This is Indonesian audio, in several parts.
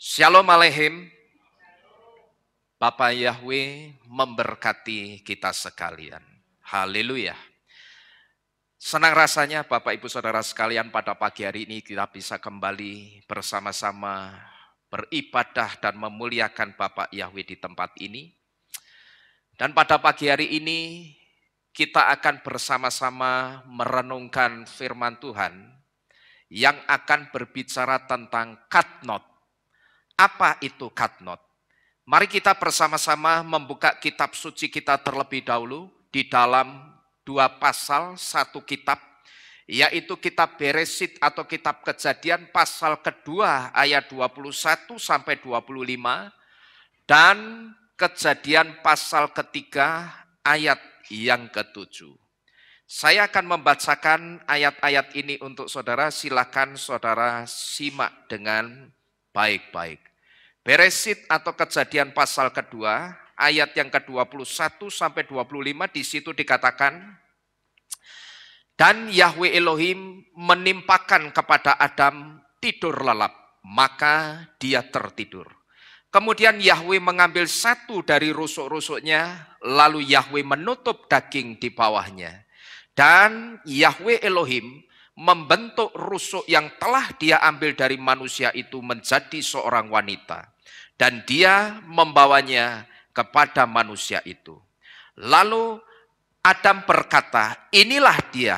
Shalom Aleichem, Bapak Yahweh memberkati kita sekalian. Haleluya. Senang rasanya Bapak Ibu Saudara sekalian pada pagi hari ini kita bisa kembali bersama-sama beribadah dan memuliakan Bapak Yahweh di tempat ini. Dan pada pagi hari ini kita akan bersama-sama merenungkan firman Tuhan yang akan berbicara tentang katnot. Apa itu katnot? Mari kita bersama-sama membuka kitab suci kita terlebih dahulu di dalam 2 pasal 1 kitab, yaitu kitab Beresit atau kitab Kejadian pasal kedua ayat 21 sampai 25 dan Kejadian pasal ketiga ayat yang ke-7. Saya akan membacakan ayat-ayat ini untuk saudara, silakan saudara simak dengan baik-baik. Beresit atau Kejadian pasal kedua, ayat yang ke-21 sampai 25, di situ dikatakan, dan Yahweh Elohim menimpakan kepada Adam tidur lelap, maka dia tertidur. Kemudian Yahweh mengambil satu dari rusuk-rusuknya, lalu Yahweh menutup daging di bawahnya. Dan Yahweh Elohim membentuk rusuk yang telah dia ambil dari manusia itu menjadi seorang wanita. Dan dia membawanya kepada manusia itu. Lalu Adam berkata, inilah dia,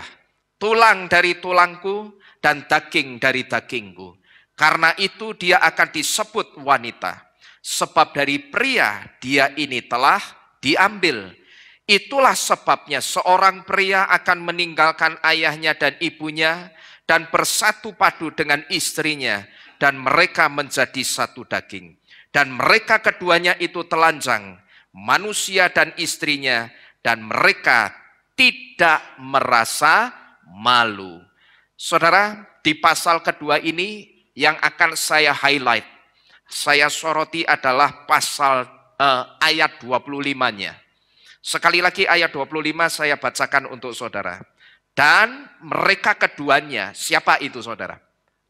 tulang dari tulangku dan daging dari dagingku. Karena itu dia akan disebut wanita. Sebab dari pria dia ini telah diambil. Itulah sebabnya seorang pria akan meninggalkan ayahnya dan ibunya dan bersatu padu dengan istrinya. Dan mereka menjadi satu daging. Dan mereka keduanya itu telanjang, manusia dan istrinya, dan mereka tidak merasa malu. Saudara, di pasal kedua ini yang akan saya highlight, saya soroti adalah pasal ayat 25-nya. Sekali lagi ayat 25 saya bacakan untuk saudara. Dan mereka keduanya, siapa itu saudara?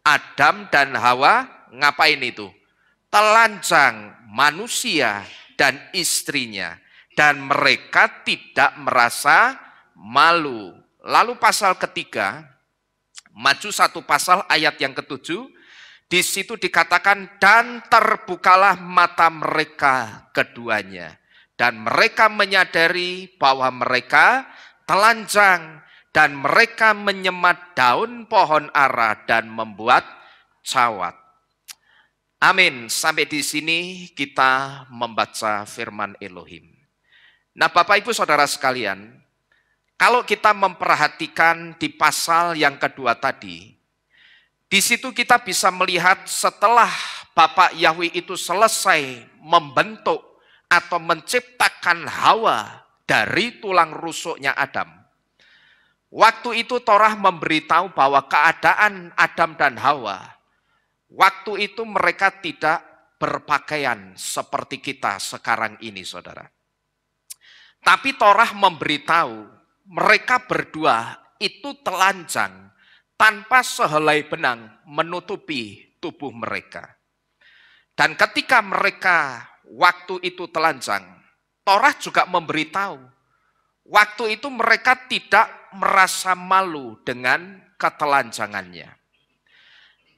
Adam dan Hawa, ngapain itu? Telanjang manusia dan istrinya, dan mereka tidak merasa malu. Lalu pasal ketiga, maju satu pasal ayat yang ke-7, di situ dikatakan dan terbukalah mata mereka keduanya, dan mereka menyadari bahwa mereka telanjang, dan mereka menyemat daun pohon ara dan membuat cawat. Amin. Sampai di sini kita membaca firman Elohim. Nah, Bapak Ibu Saudara sekalian, kalau kita memperhatikan di pasal yang kedua tadi, di situ kita bisa melihat setelah Bapak Yahweh itu selesai membentuk atau menciptakan Hawa dari tulang rusuknya Adam. Waktu itu Torah memberitahu bahwa keadaan Adam dan Hawa, waktu itu mereka tidak berpakaian seperti kita sekarang ini, saudara. Tapi Torah memberitahu mereka berdua itu telanjang tanpa sehelai benang menutupi tubuh mereka. Dan ketika mereka waktu itu telanjang, Torah juga memberitahu waktu itu mereka tidak merasa malu dengan ketelanjangannya.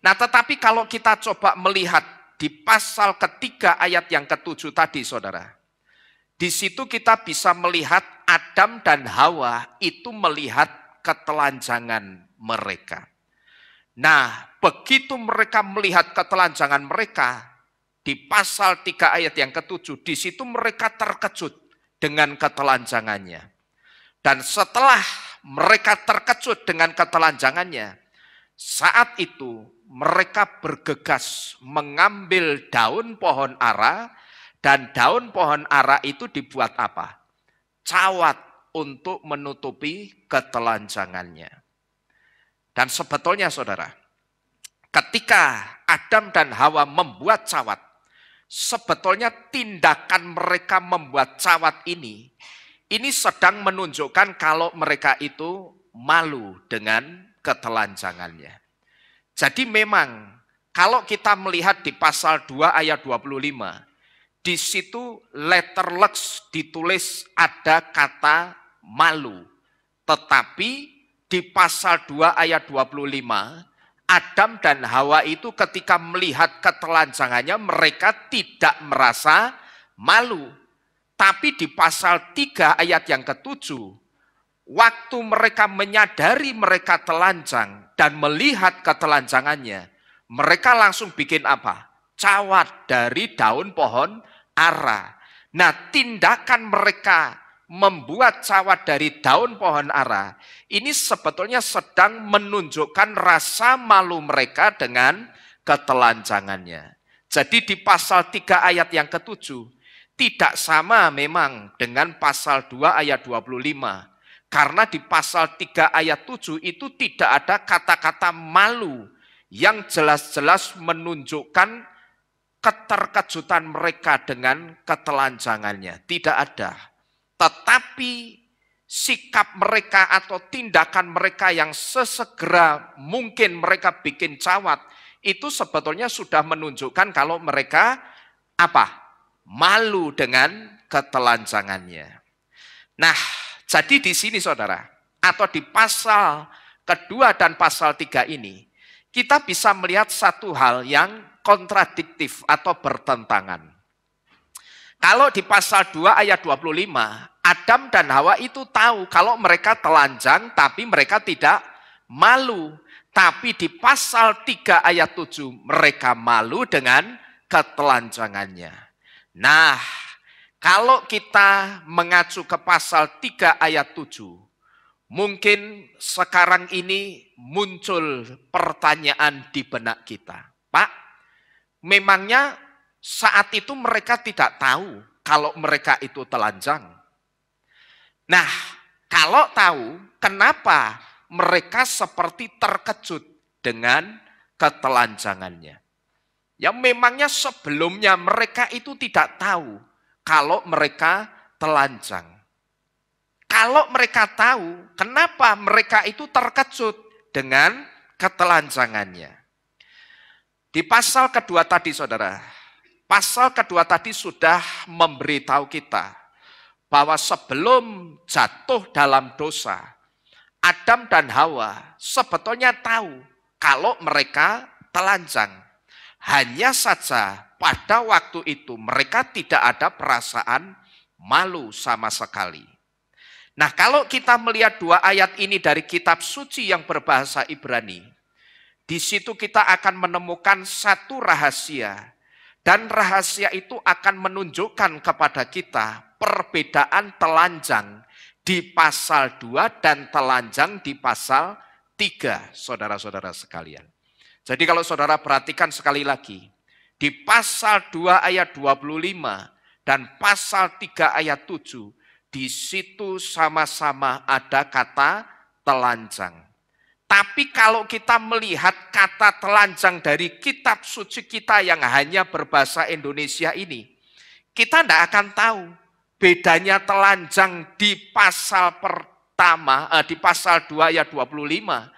Nah, tetapi kalau kita coba melihat di pasal ketiga ayat yang ke-7 tadi, saudara, di situ kita bisa melihat Adam dan Hawa itu melihat ketelanjangan mereka. Nah, begitu mereka melihat ketelanjangan mereka, di pasal 3 ayat yang ke-7, di situ mereka terkejut dengan ketelanjangannya. Dan setelah mereka terkejut dengan ketelanjangannya, saat itu mereka bergegas mengambil daun pohon ara, dan daun pohon ara itu dibuat apa? Cawat untuk menutupi ketelanjangannya. Dan sebetulnya saudara, ketika Adam dan Hawa membuat cawat, sebetulnya tindakan mereka membuat cawat ini sedang menunjukkan kalau mereka itu malu dengan ketelanjangannya. Jadi memang Kalau kita melihat di pasal 2 ayat 25, di situ letterleks ditulis ada kata malu. Tetapi di pasal 2 ayat 25, Adam dan Hawa itu ketika melihat ketelanjangannya mereka tidak merasa malu. Tapi di pasal 3 ayat yang ke-7, waktu mereka menyadari mereka telanjang dan melihat ketelanjangannya, mereka langsung bikin apa? Cawat dari daun pohon ara. Nah, tindakan mereka membuat cawat dari daun pohon ara, ini sebetulnya sedang menunjukkan rasa malu mereka dengan ketelanjangannya. Jadi di pasal 3 ayat yang ke-7, tidak sama memang dengan pasal 2 ayat 25. Karena di pasal 3 ayat 7 itu tidak ada kata-kata malu yang jelas-jelas menunjukkan keterkejutan mereka dengan ketelanjangannya. Tidak ada. Tetapi sikap mereka atau tindakan mereka yang sesegera mungkin mereka bikin cawat, itu sebetulnya sudah menunjukkan kalau mereka apa? Malu dengan ketelanjangannya. Nah, jadi di sini saudara, atau di pasal kedua dan pasal 3 ini, kita bisa melihat satu hal yang kontradiktif atau bertentangan. Kalau di pasal 2 ayat 25, Adam dan Hawa itu tahu kalau mereka telanjang tapi mereka tidak malu. Tapi di pasal 3 ayat 7 mereka malu dengan ketelanjangannya. Nah, kalau kita mengacu ke pasal 3 ayat 7, mungkin sekarang ini muncul pertanyaan di benak kita. Pak, memangnya saat itu mereka tidak tahu kalau mereka itu telanjang. Nah, kalau tahu, kenapa mereka seperti terkejut dengan ketelanjangannya? Ya memangnya sebelumnya mereka itu tidak tahu kalau mereka telanjang. Kalau mereka tahu, kenapa mereka itu terkejut dengan ketelanjangannya? Di pasal kedua tadi saudara, pasal kedua tadi sudah memberitahu kita bahwa sebelum jatuh dalam dosa, Adam dan Hawa sebetulnya tahu kalau mereka telanjang. Hanya saja pada waktu itu mereka tidak ada perasaan malu sama sekali. Nah, kalau kita melihat 2 ayat ini dari kitab suci yang berbahasa Ibrani, di situ kita akan menemukan satu rahasia. Dan rahasia itu akan menunjukkan kepada kita perbedaan telanjang di pasal 2 dan telanjang di pasal 3, saudara-saudara sekalian. Jadi kalau saudara perhatikan sekali lagi, di pasal 2 ayat 25 dan pasal 3 ayat 7, di situ sama-sama ada kata telanjang. Tapi kalau kita melihat kata telanjang dari kitab suci kita yang hanya berbahasa Indonesia ini, kita tidak akan tahu bedanya telanjang di pasal pertama, di pasal 2 ayat 25,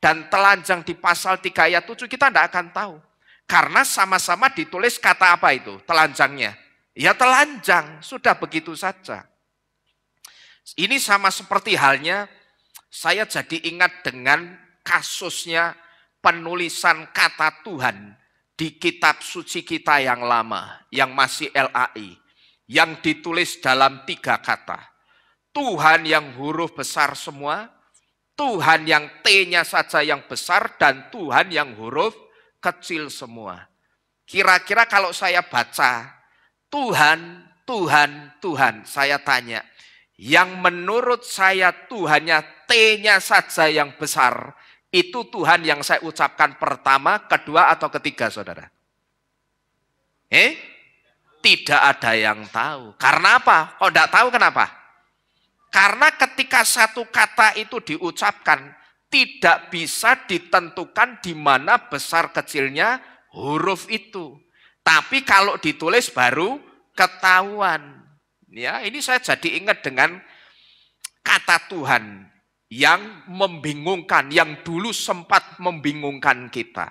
dan telanjang di pasal 3 ayat 7, kita tidak akan tahu. Karena sama-sama ditulis kata apa itu telanjangnya? Ya telanjang, sudah begitu saja. Ini sama seperti halnya, saya jadi ingat dengan kasusnya penulisan kata Tuhan di kitab suci kita yang lama, yang masih LAI, yang ditulis dalam 3 kata. Tuhan yang huruf besar semua, Tuhan yang T-nya saja yang besar, dan Tuhan yang huruf kecil semua. Kira-kira kalau saya baca, Tuhan, Tuhan, Tuhan, saya tanya, yang menurut saya Tuhannya T-nya saja yang besar, itu Tuhan yang saya ucapkan pertama, kedua, atau ketiga, saudara? Tidak ada yang tahu. Karena apa? Kok tidak tahu kenapa? Karena ketika satu kata itu diucapkan, tidak bisa ditentukan di mana besar kecilnya huruf itu. Tapi kalau ditulis baru ketahuan. Ya, ini saya jadi ingat dengan kata Tuhan yang membingungkan, yang dulu sempat membingungkan kita.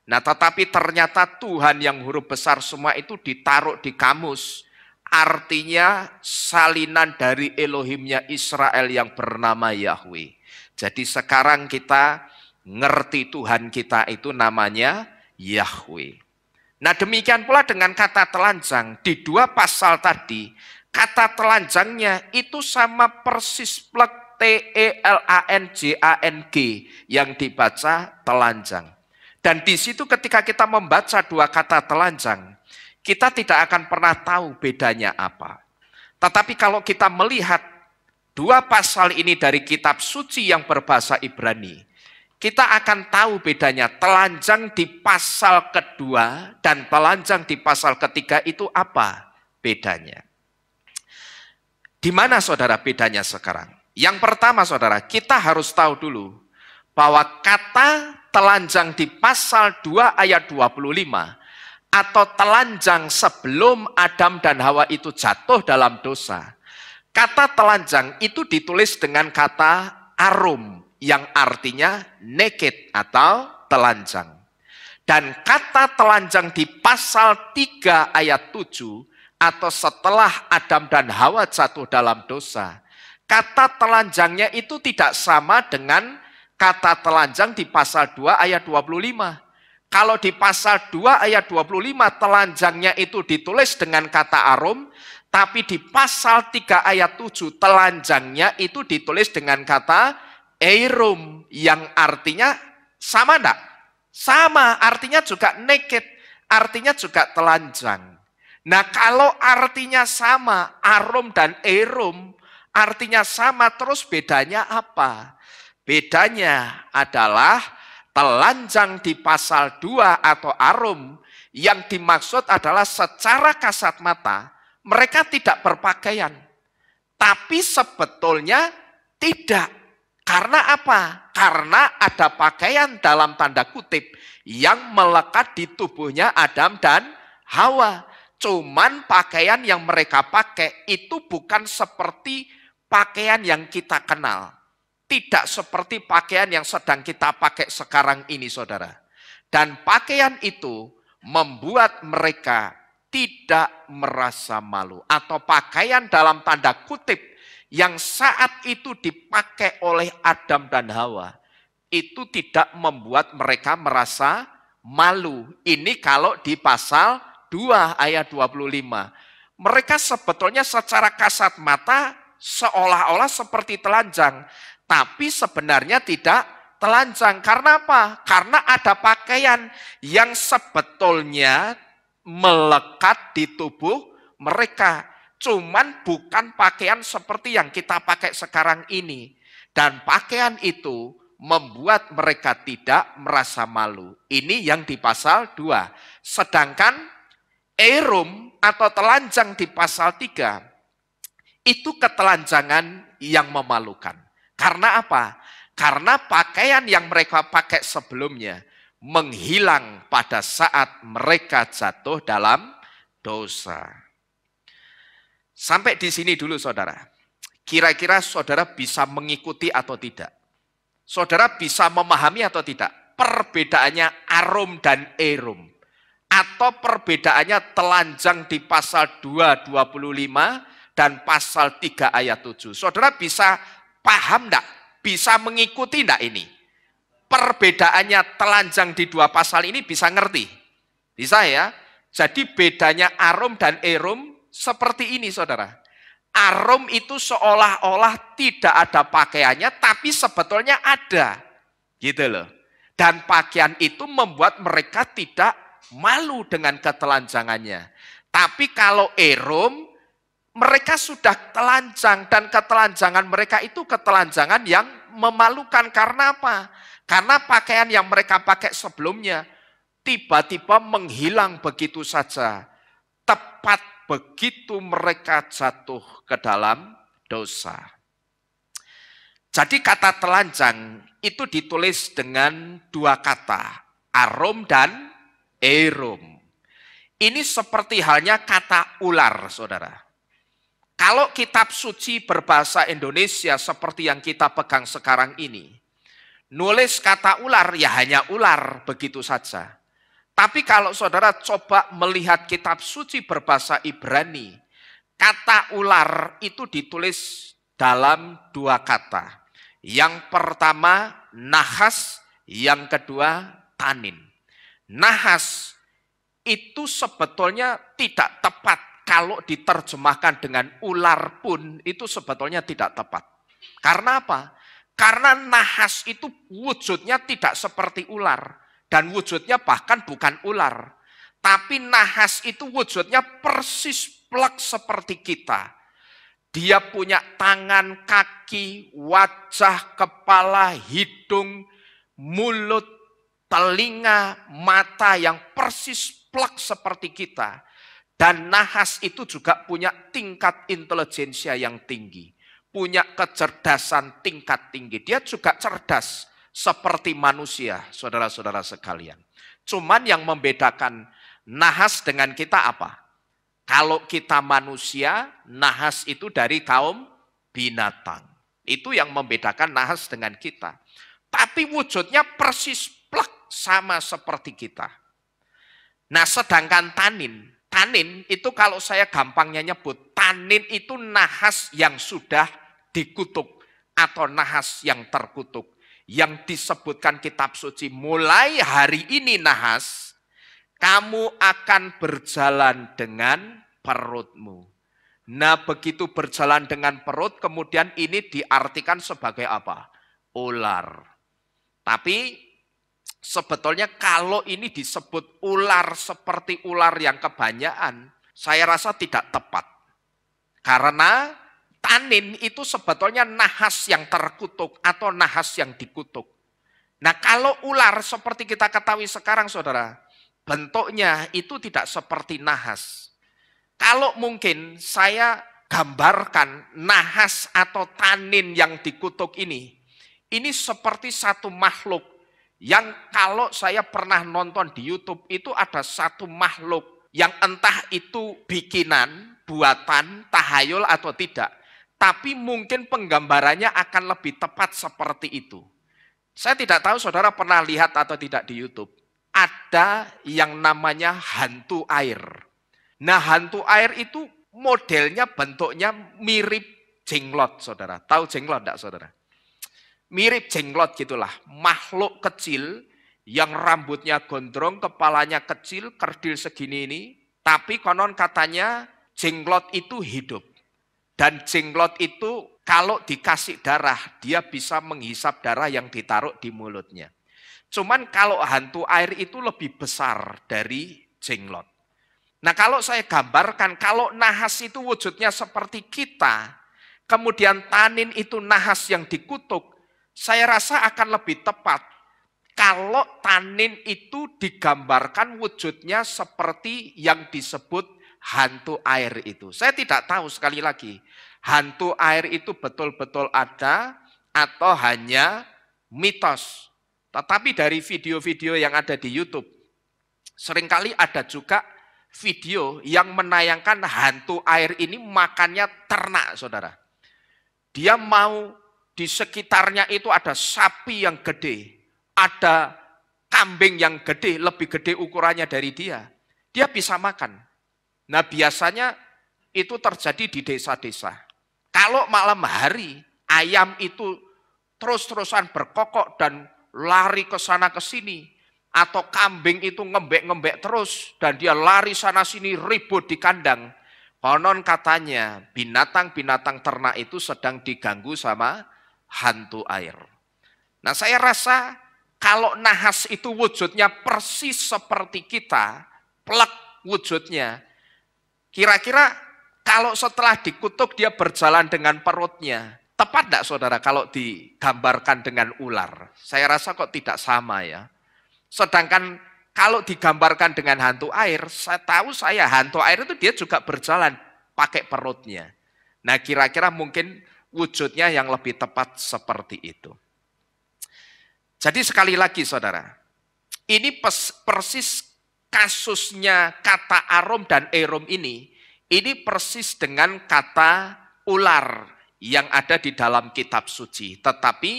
Nah, tetapi ternyata Tuhan yang huruf besar semua itu ditaruh di kamus. Artinya salinan dari Elohimnya Israel yang bernama Yahweh. Jadi sekarang kita ngerti Tuhan kita itu namanya Yahweh. Nah, demikian pula dengan kata telanjang. Di 2 pasal tadi, kata telanjangnya itu sama persis plek TELANJANG yang dibaca telanjang. Dan di situ ketika kita membaca 2 kata telanjang, kita tidak akan pernah tahu bedanya apa. Tetapi kalau kita melihat 2 pasal ini dari kitab suci yang berbahasa Ibrani, kita akan tahu bedanya telanjang di pasal kedua dan telanjang di pasal ketiga itu apa bedanya. Di mana saudara bedanya sekarang? Yang pertama saudara, kita harus tahu dulu bahwa kata telanjang di pasal 2 ayat 25 atau telanjang sebelum Adam dan Hawa itu jatuh dalam dosa. Kata telanjang itu ditulis dengan kata arum yang artinya naked atau telanjang. Dan kata telanjang di pasal 3 ayat 7 atau setelah Adam dan Hawa jatuh dalam dosa. Kata telanjangnya itu tidak sama dengan kata telanjang di pasal 2 ayat 25. Kalau di pasal 2 ayat 25 telanjangnya itu ditulis dengan kata arum, tapi di pasal 3 ayat 7 telanjangnya itu ditulis dengan kata eirum yang artinya sama enggak? Sama, artinya juga naked, artinya juga telanjang. Nah, kalau artinya sama, arum dan eirum, artinya sama, terus bedanya apa? Bedanya adalah telanjang di pasal 2 atau arum yang dimaksud adalah secara kasat mata mereka tidak berpakaian. Tapi sebetulnya tidak. Karena apa? Karena ada pakaian dalam tanda kutip yang melekat di tubuhnya Adam dan Hawa. Cuman pakaian yang mereka pakai itu bukan seperti pakaian yang kita kenal. Tidak seperti pakaian yang sedang kita pakai sekarang ini, saudara. Dan pakaian itu membuat mereka tidak merasa malu. Atau pakaian dalam tanda kutip yang saat itu dipakai oleh Adam dan Hawa. Itu tidak membuat mereka merasa malu. Ini kalau di pasal 2 ayat 25. Mereka sebetulnya secara kasat mata seolah-olah seperti telanjang. Tapi sebenarnya tidak telanjang. Karena apa? Karena ada pakaian yang sebetulnya melekat di tubuh mereka. Cuman bukan pakaian seperti yang kita pakai sekarang ini. Dan pakaian itu membuat mereka tidak merasa malu. Ini yang di pasal 2. Sedangkan eirum atau telanjang di pasal 3, itu ketelanjangan yang memalukan. Karena apa? Karena pakaian yang mereka pakai sebelumnya menghilang pada saat mereka jatuh dalam dosa. Sampai di sini dulu saudara. Kira-kira saudara bisa mengikuti atau tidak? Saudara bisa memahami atau tidak? Perbedaannya arum dan eirum. Atau perbedaannya telanjang di pasal 2, 25 dan pasal 3 ayat 7. Saudara bisa paham enggak? Bisa mengikuti enggak ini? Perbedaannya telanjang di 2 pasal ini bisa ngerti? Bisa ya? Jadi bedanya arum dan eirum seperti ini saudara. Arum itu seolah-olah tidak ada pakaiannya tapi sebetulnya ada. Gitu loh. Dan pakaian itu membuat mereka tidak malu dengan ketelanjangannya. Tapi kalau eirum, mereka sudah telanjang dan ketelanjangan mereka itu ketelanjangan yang memalukan. Karena apa? Karena pakaian yang mereka pakai sebelumnya tiba-tiba menghilang begitu saja. Tepat begitu mereka jatuh ke dalam dosa. Jadi kata telanjang itu ditulis dengan 2 kata, arum dan eirum. Ini seperti halnya kata ular, saudara. Kalau kitab suci berbahasa Indonesia seperti yang kita pegang sekarang ini, nulis kata ular ya hanya ular begitu saja. Tapi kalau saudara coba melihat kitab suci berbahasa Ibrani, kata ular itu ditulis dalam dua kata. Yang pertama nahas, yang kedua tanin. Nahas itu sebetulnya tidak tepat kalau diterjemahkan dengan ular pun itu sebetulnya tidak tepat. Karena apa? Karena nahas itu wujudnya tidak seperti ular. Dan wujudnya bahkan bukan ular. Tapi nahas itu wujudnya persis plek seperti kita. Dia punya tangan, kaki, wajah, kepala, hidung, mulut, telinga, mata yang persis plek seperti kita. Dan nahas itu juga punya tingkat intelijensia yang tinggi. Punya kecerdasan tingkat tinggi. Dia juga cerdas seperti manusia, saudara-saudara sekalian. Cuman yang membedakan nahas dengan kita apa? Kalau kita manusia, nahas itu dari kaum binatang. Itu yang membedakan nahas dengan kita. Tapi wujudnya persis plek sama seperti kita. Nah, sedangkan tanin itu kalau saya gampangnya nyebut, tanin itu nahas yang sudah dikutuk atau nahas yang terkutuk. Yang disebutkan kitab suci, mulai hari ini nahas, kamu akan berjalan dengan perutmu. Nah, begitu berjalan dengan perut, kemudian ini diartikan sebagai apa? Ular. Tapi sebetulnya kalau ini disebut ular seperti ular yang kebanyakan, saya rasa tidak tepat. Karena tanin itu sebetulnya nahas yang terkutuk atau nahas yang dikutuk. Nah, kalau ular seperti kita ketahui sekarang, saudara, bentuknya itu tidak seperti nahas. Kalau mungkin saya gambarkan nahas atau tanin yang dikutuk ini seperti satu makhluk yang kalau saya pernah nonton di YouTube, itu ada satu makhluk yang entah itu bikinan, buatan, tahayul atau tidak. Tapi mungkin penggambarannya akan lebih tepat seperti itu. Saya tidak tahu saudara pernah lihat atau tidak di YouTube. Ada yang namanya hantu air. Nah, hantu air itu modelnya, bentuknya mirip jenglot, saudara. Tahu jenglot enggak, saudara? Mirip jenglot gitulah. Makhluk kecil yang rambutnya gondrong, kepalanya kecil, kerdil segini ini. Tapi konon katanya jenglot itu hidup. Dan jenglot itu kalau dikasih darah, dia bisa menghisap darah yang ditaruh di mulutnya. Cuman kalau hantu air itu lebih besar dari jenglot. Nah, kalau saya gambarkan, kalau nahas itu wujudnya seperti kita, kemudian tanin itu nahas yang dikutuk, saya rasa akan lebih tepat kalau tanin itu digambarkan wujudnya seperti yang disebut hantu air itu. Saya tidak tahu, sekali lagi, hantu air itu betul-betul ada atau hanya mitos. Tetapi dari video-video yang ada di YouTube, seringkali ada juga video yang menayangkan hantu air ini makannya ternak, saudara. Dia mau di sekitarnya itu ada sapi yang gede, ada kambing yang gede, lebih gede ukurannya dari dia. Dia bisa makan. Nah, biasanya itu terjadi di desa-desa. Kalau malam hari, ayam itu terus-terusan berkokok dan lari ke sana ke sini. Atau kambing itu ngembek-ngembek terus dan dia lari sana sini ribut di kandang. Konon katanya binatang-binatang ternak itu sedang diganggu sama hantu air. Nah, saya rasa kalau nahas itu wujudnya persis seperti kita, plek wujudnya, kira-kira kalau setelah dikutuk dia berjalan dengan perutnya, tepat enggak saudara kalau digambarkan dengan ular? Saya rasa kok tidak sama ya. Sedangkan kalau digambarkan dengan hantu air, saya tahu hantu air itu dia juga berjalan pakai perutnya. Nah, kira-kira mungkin wujudnya yang lebih tepat seperti itu. Jadi sekali lagi saudara, ini persis kasusnya kata arom dan erom ini persis dengan kata ular yang ada di dalam kitab suci. Tetapi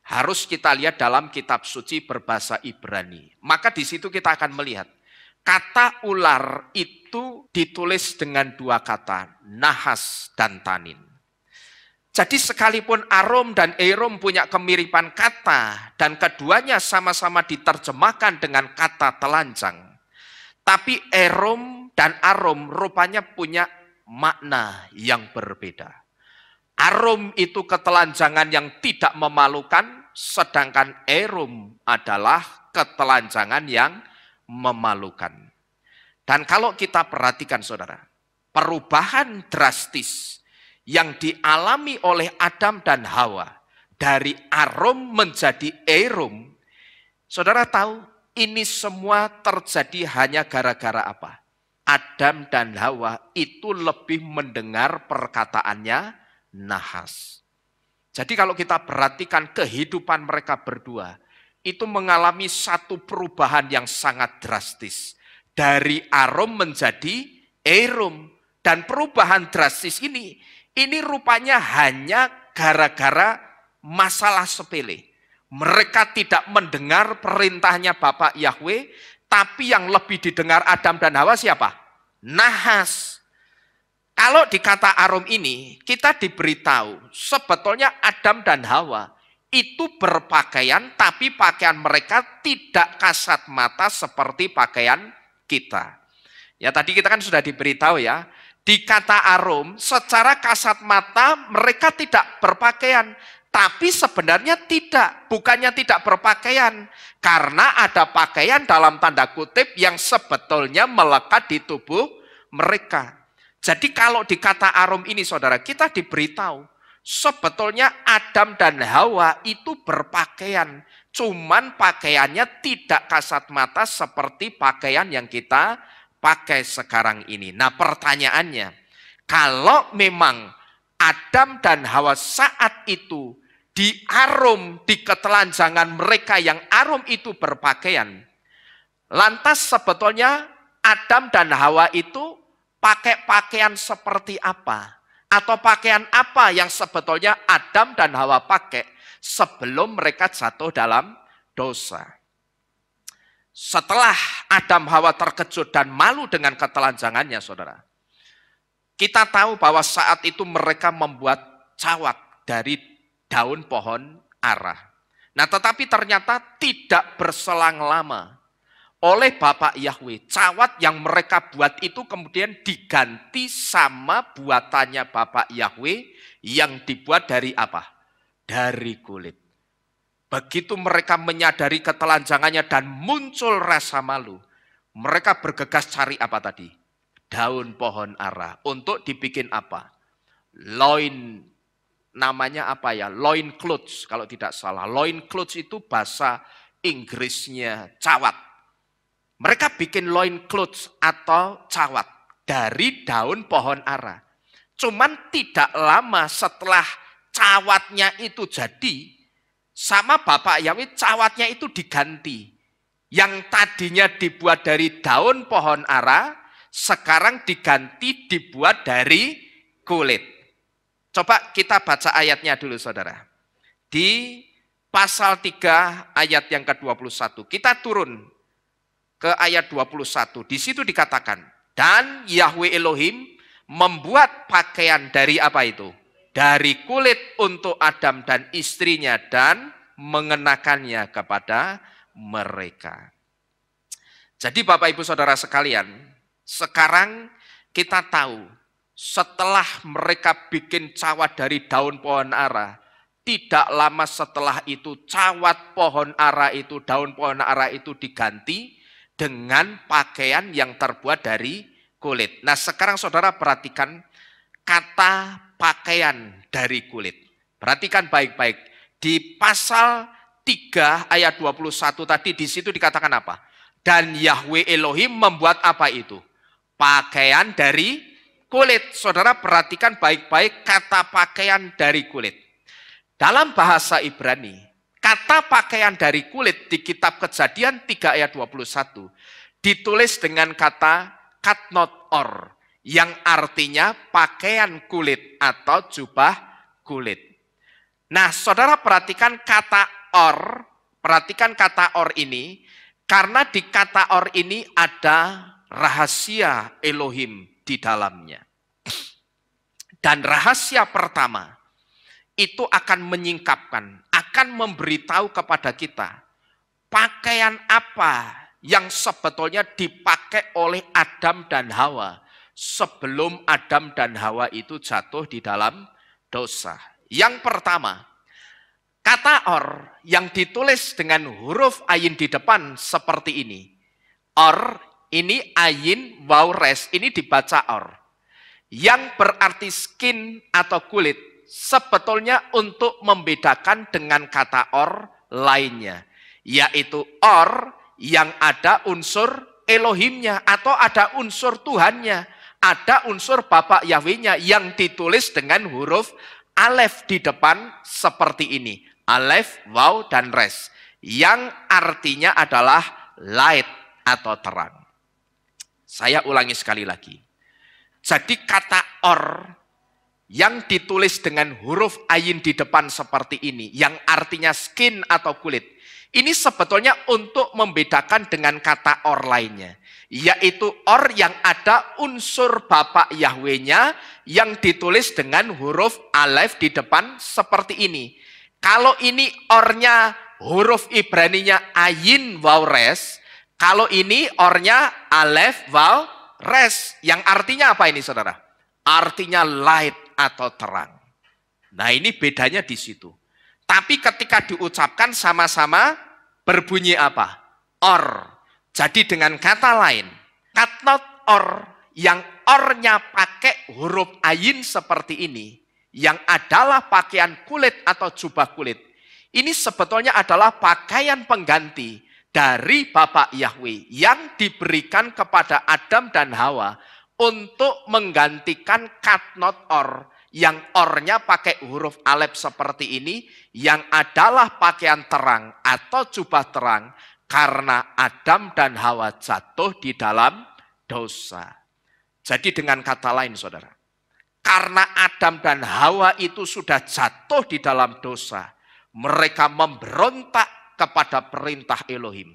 harus kita lihat dalam kitab suci berbahasa Ibrani. Maka di situ kita akan melihat Kata ular itu ditulis dengan dua kata, nahas dan tanin. Jadi sekalipun arum dan erum punya kemiripan kata, dan keduanya sama-sama diterjemahkan dengan kata telanjang, tapi erum dan arum rupanya punya makna yang berbeda. Arum itu ketelanjangan yang tidak memalukan, sedangkan erum adalah ketelanjangan yang memalukan. Dan kalau kita perhatikan saudara, perubahan drastis yang dialami oleh Adam dan Hawa dari arum menjadi erum, saudara tahu ini semua terjadi hanya gara-gara apa? Adam dan Hawa itu lebih mendengar perkataannya nahas. Jadi kalau kita perhatikan kehidupan mereka berdua, itu mengalami satu perubahan yang sangat drastis. Dari arum menjadi erum. Dan perubahan drastis ini rupanya hanya gara-gara masalah sepele. Mereka tidak mendengar perintahnya Bapak Yahweh, tapi yang lebih didengar Adam dan Hawa siapa? Nahas. Kalau di kata arum ini, kita diberitahu sebetulnya Adam dan Hawa itu berpakaian, tapi pakaian mereka tidak kasat mata seperti pakaian kita. Ya tadi kita kan sudah diberitahu ya, di kata arum secara kasat mata mereka tidak berpakaian, tapi sebenarnya tidak, bukannya tidak berpakaian, karena ada pakaian dalam tanda kutip yang sebetulnya melekat di tubuh mereka. Jadi kalau di kata arum ini saudara, kita diberitahu sebetulnya Adam dan Hawa itu berpakaian, cuman pakaiannya tidak kasat mata seperti pakaian yang kita pakai sekarang ini. Nah pertanyaannya, kalau memang Adam dan Hawa saat itu di arum, di ketelanjangan mereka yang arum itu berpakaian, lantas sebetulnya Adam dan Hawa itu pakai pakaian seperti apa? Atau pakaian apa yang sebetulnya Adam dan Hawa pakai sebelum mereka jatuh dalam dosa? Setelah Adam Hawa terkejut dan malu dengan ketelanjangannya, saudara, kita tahu bahwa saat itu mereka membuat cawat dari daun pohon ara. Nah, tetapi ternyata tidak berselang lama oleh Bapak Yahweh, cawat yang mereka buat itu kemudian diganti sama buatannya Bapak Yahweh yang dibuat dari apa? Dari kulit. Begitu mereka menyadari ketelanjangannya dan muncul rasa malu, mereka bergegas cari apa tadi? Daun pohon ara. Untuk dibikin apa? Loin, namanya apa ya? Loin clothes kalau tidak salah. Loin clothes itu bahasa Inggrisnya cawat. Mereka bikin loin clothes atau cawat dari daun pohon ara. Cuman tidak lama setelah cawatnya itu jadi, sama Bapak Yahweh cawatnya itu diganti. Yang tadinya dibuat dari daun pohon ara, sekarang diganti dibuat dari kulit. Coba kita baca ayatnya dulu saudara. Di pasal 3 ayat yang ke-21. Kita turun ke ayat 21, di situ dikatakan, dan Yahweh Elohim membuat pakaian dari apa itu? Dari kulit untuk Adam dan istrinya dan mengenakannya kepada mereka. Jadi Bapak Ibu Saudara sekalian, sekarang kita tahu setelah mereka bikin cawat dari daun pohon ara, tidak lama setelah itu cawat pohon ara itu, daun pohon ara itu diganti dengan pakaian yang terbuat dari kulit. Nah sekarang saudara perhatikan kata pakaian dari kulit. Perhatikan baik-baik. Di pasal 3 ayat 21 tadi di situ dikatakan apa? Dan Yahweh Elohim membuat apa itu? Pakaian dari kulit. Saudara perhatikan baik-baik kata pakaian dari kulit. Dalam bahasa Ibrani, kata pakaian dari kulit di kitab Kejadian 3 ayat 21 ditulis dengan kata katnot or, yang artinya pakaian kulit atau jubah kulit. Nah saudara perhatikan kata or ini Karena di kata or ini ada rahasia Elohim di dalamnya. Dan rahasia pertama itu akan menyingkapkan, akan memberitahu kepada kita pakaian apa yang sebetulnya dipakai oleh Adam dan Hawa sebelum Adam dan Hawa itu jatuh di dalam dosa. Yang pertama, kata or yang ditulis dengan huruf ayin di depan seperti ini. Or, ini ayin, waw, res, ini dibaca or. Yang berarti skin atau kulit, sebetulnya untuk membedakan dengan kata or lainnya. Yaitu or yang ada unsur Elohimnya atau ada unsur Tuhannya. Ada unsur Bapak Yahweh-nya yang ditulis dengan huruf alef di depan seperti ini. Alef, waw, dan res. Yang artinya adalah light atau terang. Saya ulangi sekali lagi. Jadi kata or yang ditulis dengan huruf ayin di depan seperti ini. Yang artinya skin atau kulit. Ini sebetulnya untuk membedakan dengan kata or lainnya. Yaitu or yang ada unsur Bapak Yahweh-nya yang ditulis dengan huruf alef di depan seperti ini. Kalau ini ornya huruf Ibraninya ayin waw res, kalau ini ornya alef waw res. Yang artinya apa ini saudara? Artinya light atau terang. Nah ini bedanya di situ. Tapi ketika diucapkan sama-sama berbunyi apa? Or. Jadi dengan kata lain, katnot or yang ornya pakai huruf ayin seperti ini, yang adalah pakaian kulit atau jubah kulit. Ini sebetulnya adalah pakaian pengganti dari Bapak Yahweh yang diberikan kepada Adam dan Hawa untuk menggantikan katnot or yang ornya pakai huruf alef seperti ini, yang adalah pakaian terang atau jubah terang karena Adam dan Hawa jatuh di dalam dosa. Jadi dengan kata lain saudara, karena Adam dan Hawa itu sudah jatuh di dalam dosa, mereka memberontak kepada perintah Elohim.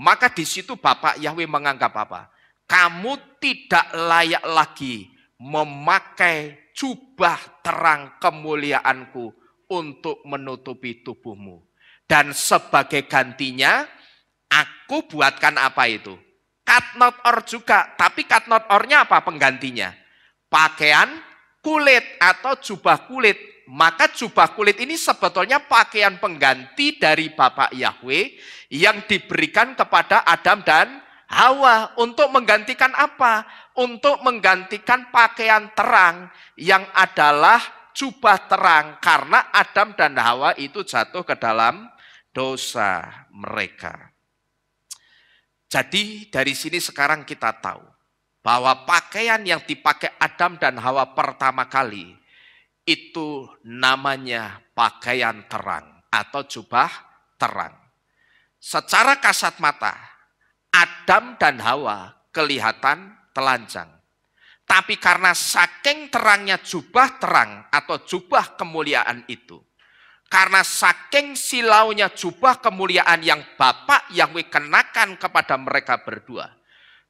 Maka di situ Bapak Yahweh menganggap apa? Kamu tidak layak lagi memakai jubah terang kemuliaanku untuk menutupi tubuhmu. Dan sebagai gantinya, aku buatkan apa itu? Katnot or juga, tapi katnot ornya apa penggantinya? Pakaian kulit atau jubah kulit. Maka jubah kulit ini sebetulnya pakaian pengganti dari Bapak Yahweh yang diberikan kepada Adam dan Hawa untuk menggantikan apa? Untuk menggantikan pakaian terang yang adalah jubah terang karena Adam dan Hawa itu jatuh ke dalam dosa mereka. Jadi dari sini sekarang kita tahu bahwa pakaian yang dipakai Adam dan Hawa pertama kali itu namanya pakaian terang atau jubah terang. Secara kasat mata, Adam dan Hawa kelihatan telanjang. Tapi karena saking terangnya jubah terang atau jubah kemuliaan itu, karena saking silaunya jubah kemuliaan yang Bapak Yahweh kenakan kepada mereka berdua,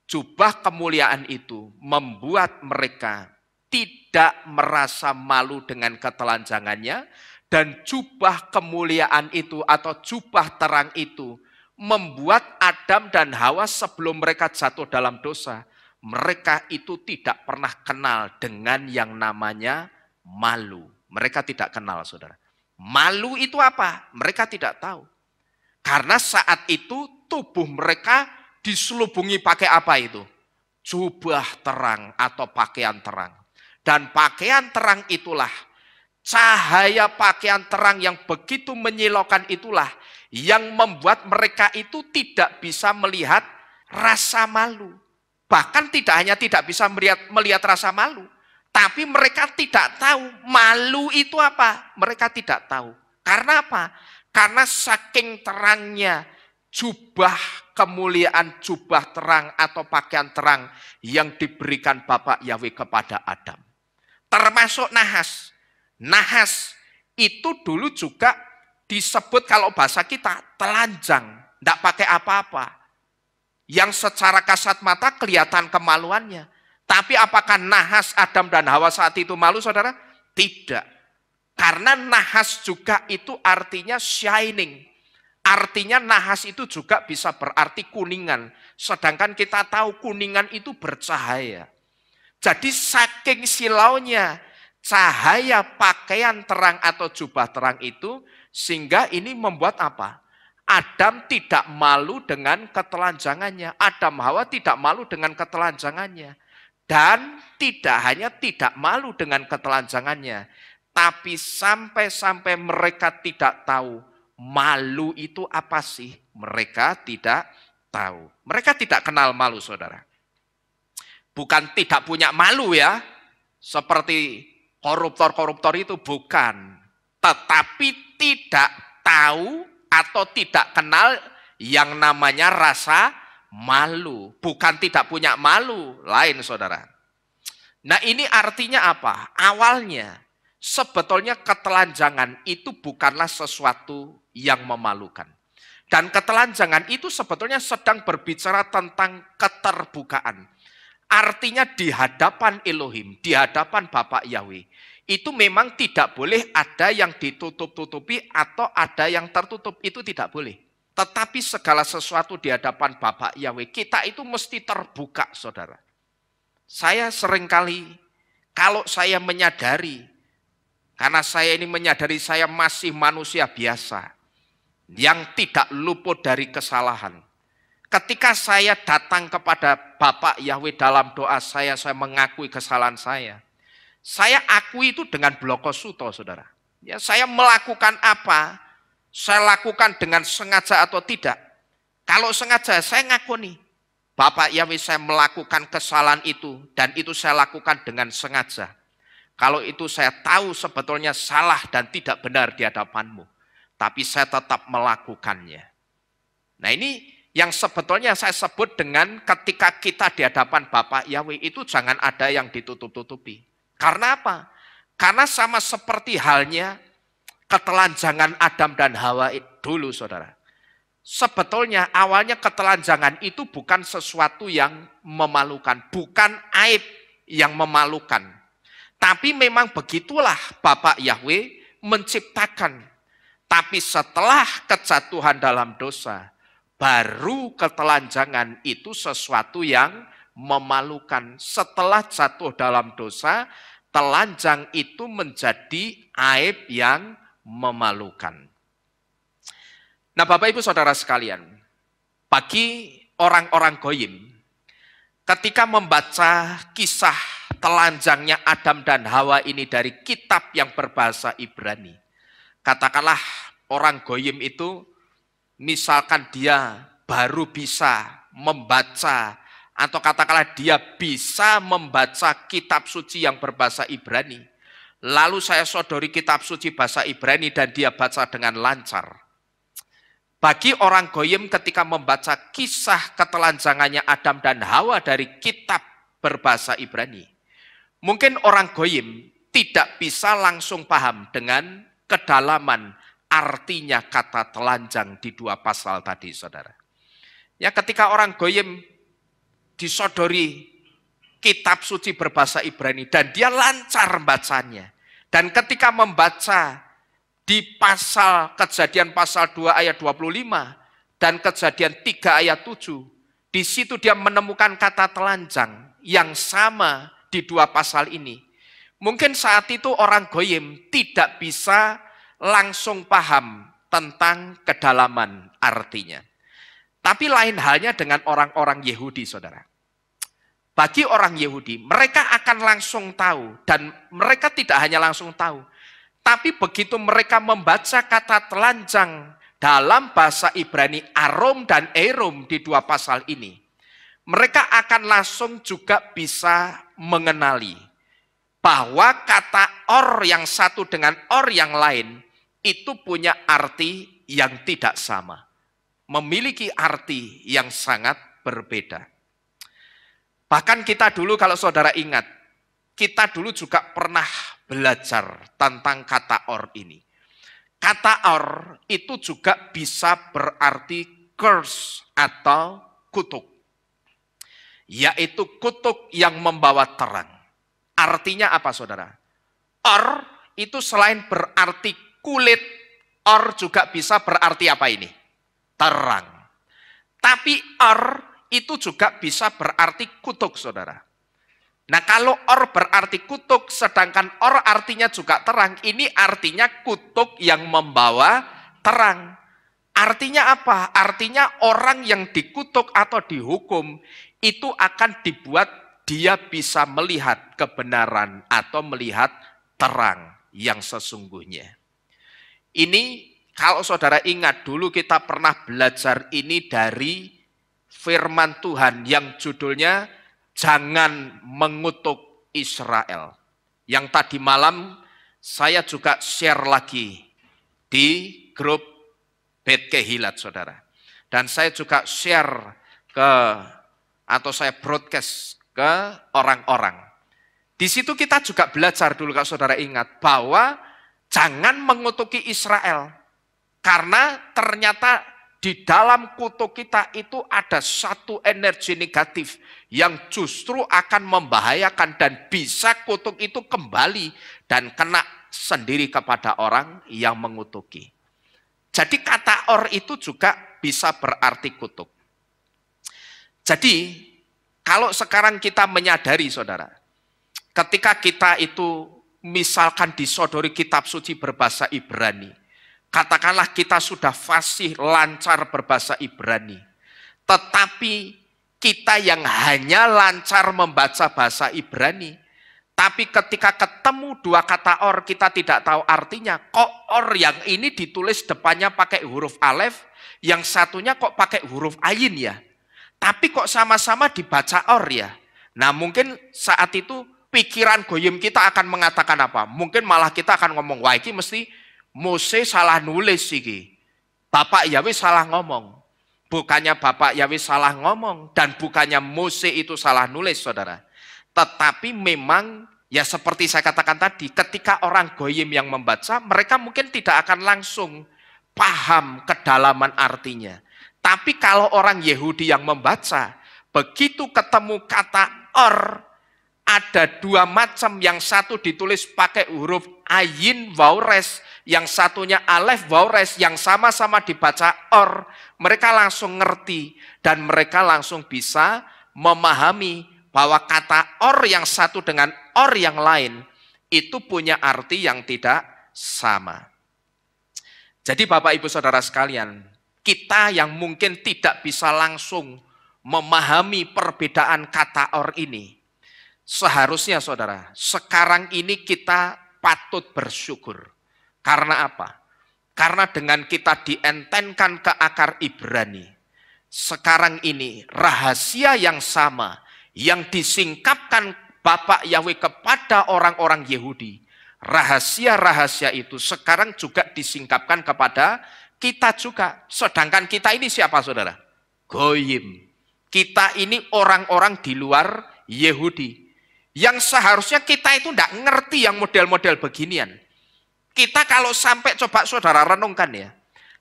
jubah kemuliaan itu membuat mereka tidak merasa malu dengan ketelanjangannya, dan jubah kemuliaan itu atau jubah terang itu membuat Adam dan Hawa sebelum mereka jatuh dalam dosa, mereka itu tidak pernah kenal dengan yang namanya malu. Mereka tidak kenal, saudara. Malu itu apa? Mereka tidak tahu. Karena saat itu tubuh mereka diselubungi pakai apa itu? Jubah terang atau pakaian terang. Dan pakaian terang itulah, cahaya pakaian terang yang begitu menyilaukan itulah yang membuat mereka itu tidak bisa melihat rasa malu. Bahkan tidak hanya tidak bisa melihat rasa malu, tapi mereka tidak tahu malu itu apa. Mereka tidak tahu. Karena apa? Karena saking terangnya jubah kemuliaan, jubah terang atau pakaian terang yang diberikan Bapak Yahweh kepada Adam. Termasuk nahas. Nahas itu dulu juga disebut kalau bahasa kita telanjang, tidak pakai apa-apa. yang secara kasat mata kelihatan kemaluannya. Tapi apakah nahas Adam dan Hawa saat itu malu, saudara? Tidak. Karena nahas juga itu artinya shining. Artinya nahas itu juga bisa berarti kuningan. Sedangkan kita tahu kuningan itu bercahaya. Jadi saking silaunya cahaya pakaian terang atau jubah terang itu, sehingga ini membuat apa? Adam tidak malu dengan ketelanjangannya. Adam Hawa tidak malu dengan ketelanjangannya. Dan tidak hanya tidak malu dengan ketelanjangannya, tapi sampai-sampai mereka tidak tahu malu itu apa sih. Mereka tidak tahu. Mereka tidak kenal malu, saudara. Bukan tidak punya malu ya, seperti koruptor-koruptor itu, bukan. Tetapi tidak tahu atau tidak kenal yang namanya rasa malu. Bukan tidak punya malu, lain saudara. Nah ini artinya apa? Awalnya sebetulnya ketelanjangan itu bukanlah sesuatu yang memalukan. Dan ketelanjangan itu sebetulnya sedang berbicara tentang keterbukaan. Artinya di hadapan Elohim, di hadapan Bapak Yahweh, itu memang tidak boleh ada yang ditutup-tutupi atau ada yang tertutup, itu tidak boleh. Tetapi segala sesuatu di hadapan Bapak Yahweh, kita itu mesti terbuka, saudara. Saya seringkali, kalau saya menyadari, karena saya ini menyadari saya masih manusia biasa, yang tidak luput dari kesalahan. Ketika saya datang kepada Bapak Yahweh dalam doa saya mengakui kesalahan saya. Saya akui itu dengan blokosuto, saudara. Ya, saya melakukan apa? Saya lakukan dengan sengaja atau tidak. Kalau sengaja, saya ngaku nih. Bapak Yahweh, saya melakukan kesalahan itu. Dan itu saya lakukan dengan sengaja. Kalau itu saya tahu sebetulnya salah dan tidak benar di hadapanmu. Tapi saya tetap melakukannya. Nah ini yang sebetulnya saya sebut dengan ketika kita di hadapan Bapak Yahweh itu jangan ada yang ditutup-tutupi. Karena apa? Karena sama seperti halnya ketelanjangan Adam dan Hawa dulu, saudara. Sebetulnya awalnya ketelanjangan itu bukan sesuatu yang memalukan, bukan aib yang memalukan. Tapi memang begitulah Bapak Yahweh menciptakan. Tapi setelah kejatuhan dalam dosa, baru ketelanjangan itu sesuatu yang memalukan. Setelah jatuh dalam dosa, telanjang itu menjadi aib yang memalukan. Nah Bapak Ibu Saudara sekalian, bagi orang-orang goyim, ketika membaca kisah telanjangnya Adam dan Hawa ini dari kitab yang berbahasa Ibrani, katakanlah orang goyim itu, misalkan dia baru bisa membaca, atau katakanlah dia bisa membaca kitab suci yang berbahasa Ibrani, lalu saya sodori kitab suci bahasa Ibrani dan dia baca dengan lancar. Bagi orang goyim ketika membaca kisah ketelanjangannya Adam dan Hawa dari kitab berbahasa Ibrani, mungkin orang goyim tidak bisa langsung paham dengan kedalaman artinya kata telanjang di 2 pasal tadi, saudara. Ya, ketika orang goyim disodori kitab suci berbahasa Ibrani dan dia lancar bacanya. Dan ketika membaca di pasal Kejadian pasal 2 ayat 25 dan Kejadian 3 ayat 7, di situ dia menemukan kata telanjang yang sama di 2 pasal ini. Mungkin saat itu orang goyim tidak bisa langsung paham tentang kedalaman artinya. Tapi lain halnya dengan orang-orang Yahudi, saudara. Bagi orang Yahudi, mereka akan langsung tahu. Dan mereka tidak hanya langsung tahu. Tapi begitu mereka membaca kata telanjang dalam bahasa Ibrani arom dan erom di 2 pasal ini, mereka akan langsung juga bisa mengenali bahwa kata or yang satu dengan or yang lain itu punya arti yang tidak sama. Memiliki arti yang sangat berbeda. Bahkan kita dulu kalau saudara ingat, kita dulu juga pernah belajar tentang kata or ini. Kata or itu juga bisa berarti curse atau kutuk. yaitu kutuk yang membawa terang. Artinya apa saudara? Or itu selain berarti kulit, or juga bisa berarti apa ini? Terang. Tapi or itu juga bisa berarti kutuk saudara. Nah kalau or berarti kutuk, sedangkan or artinya juga terang, ini artinya kutuk yang membawa terang. Artinya apa? Artinya orang yang dikutuk atau dihukum itu akan dibuat dia bisa melihat kebenaran atau melihat terang yang sesungguhnya. Ini kalau saudara ingat dulu kita pernah belajar ini dari firman Tuhan yang judulnya jangan mengutuk Israel. Yang tadi malam saya juga share lagi di grup Bet Kehilat saudara. Dan saya juga share atau saya broadcast ke orang-orang. Di situ kita juga belajar dulu kalau saudara ingat bahwa jangan mengutuki Israel. Karena ternyata di dalam kutuk kita itu ada satu energi negatif yang justru akan membahayakan dan bisa kutuk itu kembali dan kena sendiri kepada orang yang mengutuki. Jadi kata or itu juga bisa berarti kutuk. Jadi kalau sekarang kita menyadari saudara, ketika kita itu misalkan disodori kitab suci berbahasa Ibrani, katakanlah kita sudah fasih lancar berbahasa Ibrani, tetapi kita yang hanya lancar membaca bahasa Ibrani, tapi ketika ketemu dua kata or kita tidak tahu artinya, kok or yang ini ditulis depannya pakai huruf alef, yang satunya kok pakai huruf ayin ya, tapi kok sama-sama dibaca or ya. Nah mungkin saat itu pikiran goyim kita akan mengatakan apa? Mungkin malah kita akan ngomong, wah ini mesti Mose salah nulis iki. Bapak Yahweh salah ngomong. Bukannya Bapak Yahweh salah ngomong dan bukannya Mose itu salah nulis saudara. Tetapi memang ya seperti saya katakan tadi, ketika orang goyim yang membaca, mereka mungkin tidak akan langsung paham kedalaman artinya. Tapi kalau orang Yahudi yang membaca, begitu ketemu kata or, ada dua macam, yang satu ditulis pakai huruf ayin waures, yang satunya alef waures, yang sama-sama dibaca or, mereka langsung ngerti dan mereka langsung bisa memahami bahwa kata or yang satu dengan or yang lain itu punya arti yang tidak sama. Jadi Bapak Ibu Saudara sekalian, kita yang mungkin tidak bisa langsung memahami perbedaan kata or ini, seharusnya saudara, sekarang ini kita patut bersyukur. Karena apa? Karena dengan kita dientenkan ke akar Ibrani, sekarang ini rahasia yang sama yang disingkapkan Bapak Yahweh kepada orang-orang Yahudi, rahasia-rahasia itu sekarang juga disingkapkan kepada kita juga. Sedangkan kita ini siapa saudara? Goyim. Kita ini orang-orang di luar Yahudi. Yang seharusnya kita itu tidak ngerti yang model-model beginian. Kita kalau sampai coba saudara renungkan ya.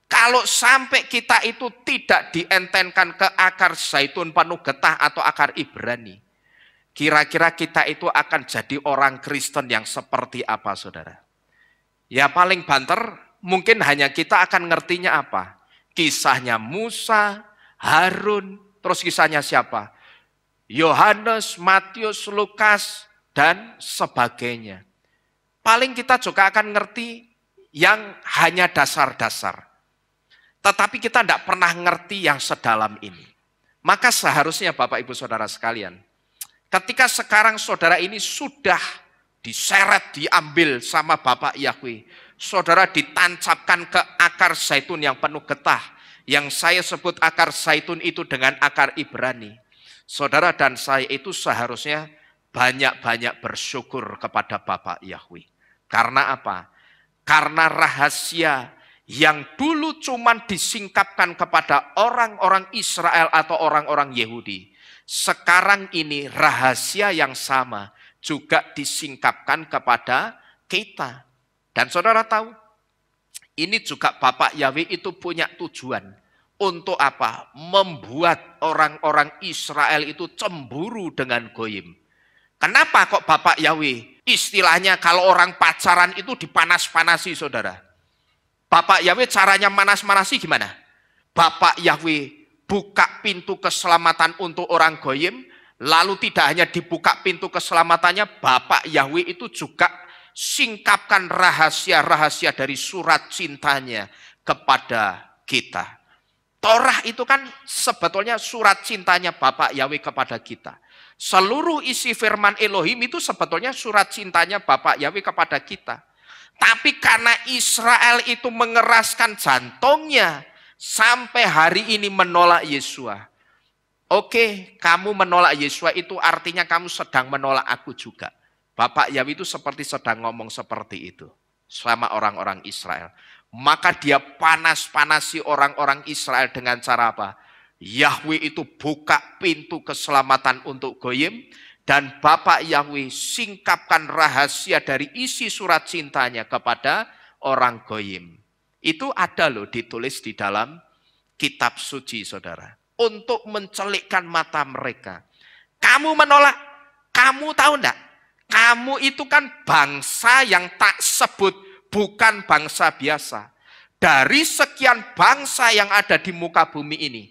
Kalau sampai kita itu tidak dientenkan ke akar zaitun penuh getah atau akar Ibrani, kira-kira kita itu akan jadi orang Kristen yang seperti apa saudara? Ya paling banter mungkin hanya kita akan ngertinya apa? Kisahnya Musa, Harun, terus kisahnya siapa? Yohanes, Matius, Lukas, dan sebagainya. Paling kita juga akan ngerti yang hanya dasar-dasar. Tetapi kita tidak pernah ngerti yang sedalam ini. Maka seharusnya Bapak Ibu Saudara sekalian, ketika sekarang saudara ini sudah diseret, diambil sama Bapak Yahweh, saudara ditancapkan ke akar zaitun yang penuh getah, yang saya sebut akar zaitun itu dengan akar Ibrani. Saudara dan saya itu seharusnya banyak-banyak bersyukur kepada Bapak Yahweh. Karena apa? Karena rahasia yang dulu cuman disingkapkan kepada orang-orang Israel atau orang-orang Yahudi, sekarang ini rahasia yang sama juga disingkapkan kepada kita. Dan saudara tahu, ini juga Bapak Yahweh itu punya tujuan Untuk apa? Membuat orang-orang Israel itu cemburu dengan goyim. Kenapa kok Bapak Yahweh? Istilahnya kalau orang pacaran itu dipanas-panasi, saudara. Bapak Yahweh caranya manas-manasi gimana? Bapak Yahweh buka pintu keselamatan untuk orang goyim, lalu tidak hanya dibuka pintu keselamatannya, Bapak Yahweh itu juga singkapkan rahasia-rahasia dari surat cintanya kepada kita. Torah itu kan sebetulnya surat cintanya Bapak Yahweh kepada kita. Seluruh isi firman Elohim itu sebetulnya surat cintanya Bapak Yahweh kepada kita. Tapi karena Israel itu mengeraskan jantungnya sampai hari ini menolak Yesua. Oke, kamu menolak Yesua itu artinya kamu sedang menolak aku juga. Bapak Yahweh itu seperti sedang ngomong seperti itu sama orang-orang Israel. Maka dia panas-panasi orang-orang Israel dengan cara apa? Yahweh itu buka pintu keselamatan untuk goyim. Dan Bapak Yahweh singkapkan rahasia dari isi surat cintanya kepada orang goyim. Itu ada loh ditulis di dalam kitab suci, saudara. Untuk mencelikkan mata mereka. Kamu menolak, kamu tahu enggak? Kamu itu kan bangsa yang tak sebut bukan bangsa biasa. Dari sekian bangsa yang ada di muka bumi ini.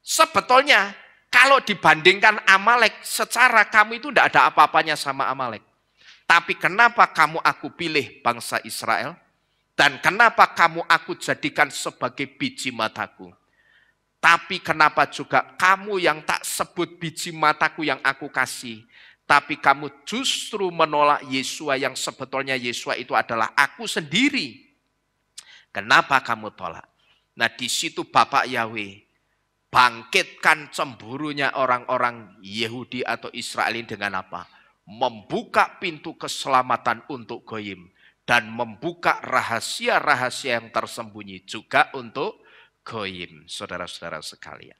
Sebetulnya kalau dibandingkan Amalek, secara kamu itu tidak ada apa-apanya sama Amalek. Tapi kenapa kamu aku pilih bangsa Israel? Dan kenapa kamu aku jadikan sebagai biji mataku? Tapi kenapa juga kamu yang tak sebut biji mataku yang aku kasih? Tapi kamu justru menolak Yesua yang sebetulnya Yesua itu adalah aku sendiri. Kenapa kamu tolak? Nah di situ Bapak Yahweh bangkitkan cemburunya orang-orang Yahudi atau Israel ini dengan apa? Membuka pintu keselamatan untuk goyim. Dan membuka rahasia-rahasia yang tersembunyi juga untuk goyim. Saudara-saudara sekalian.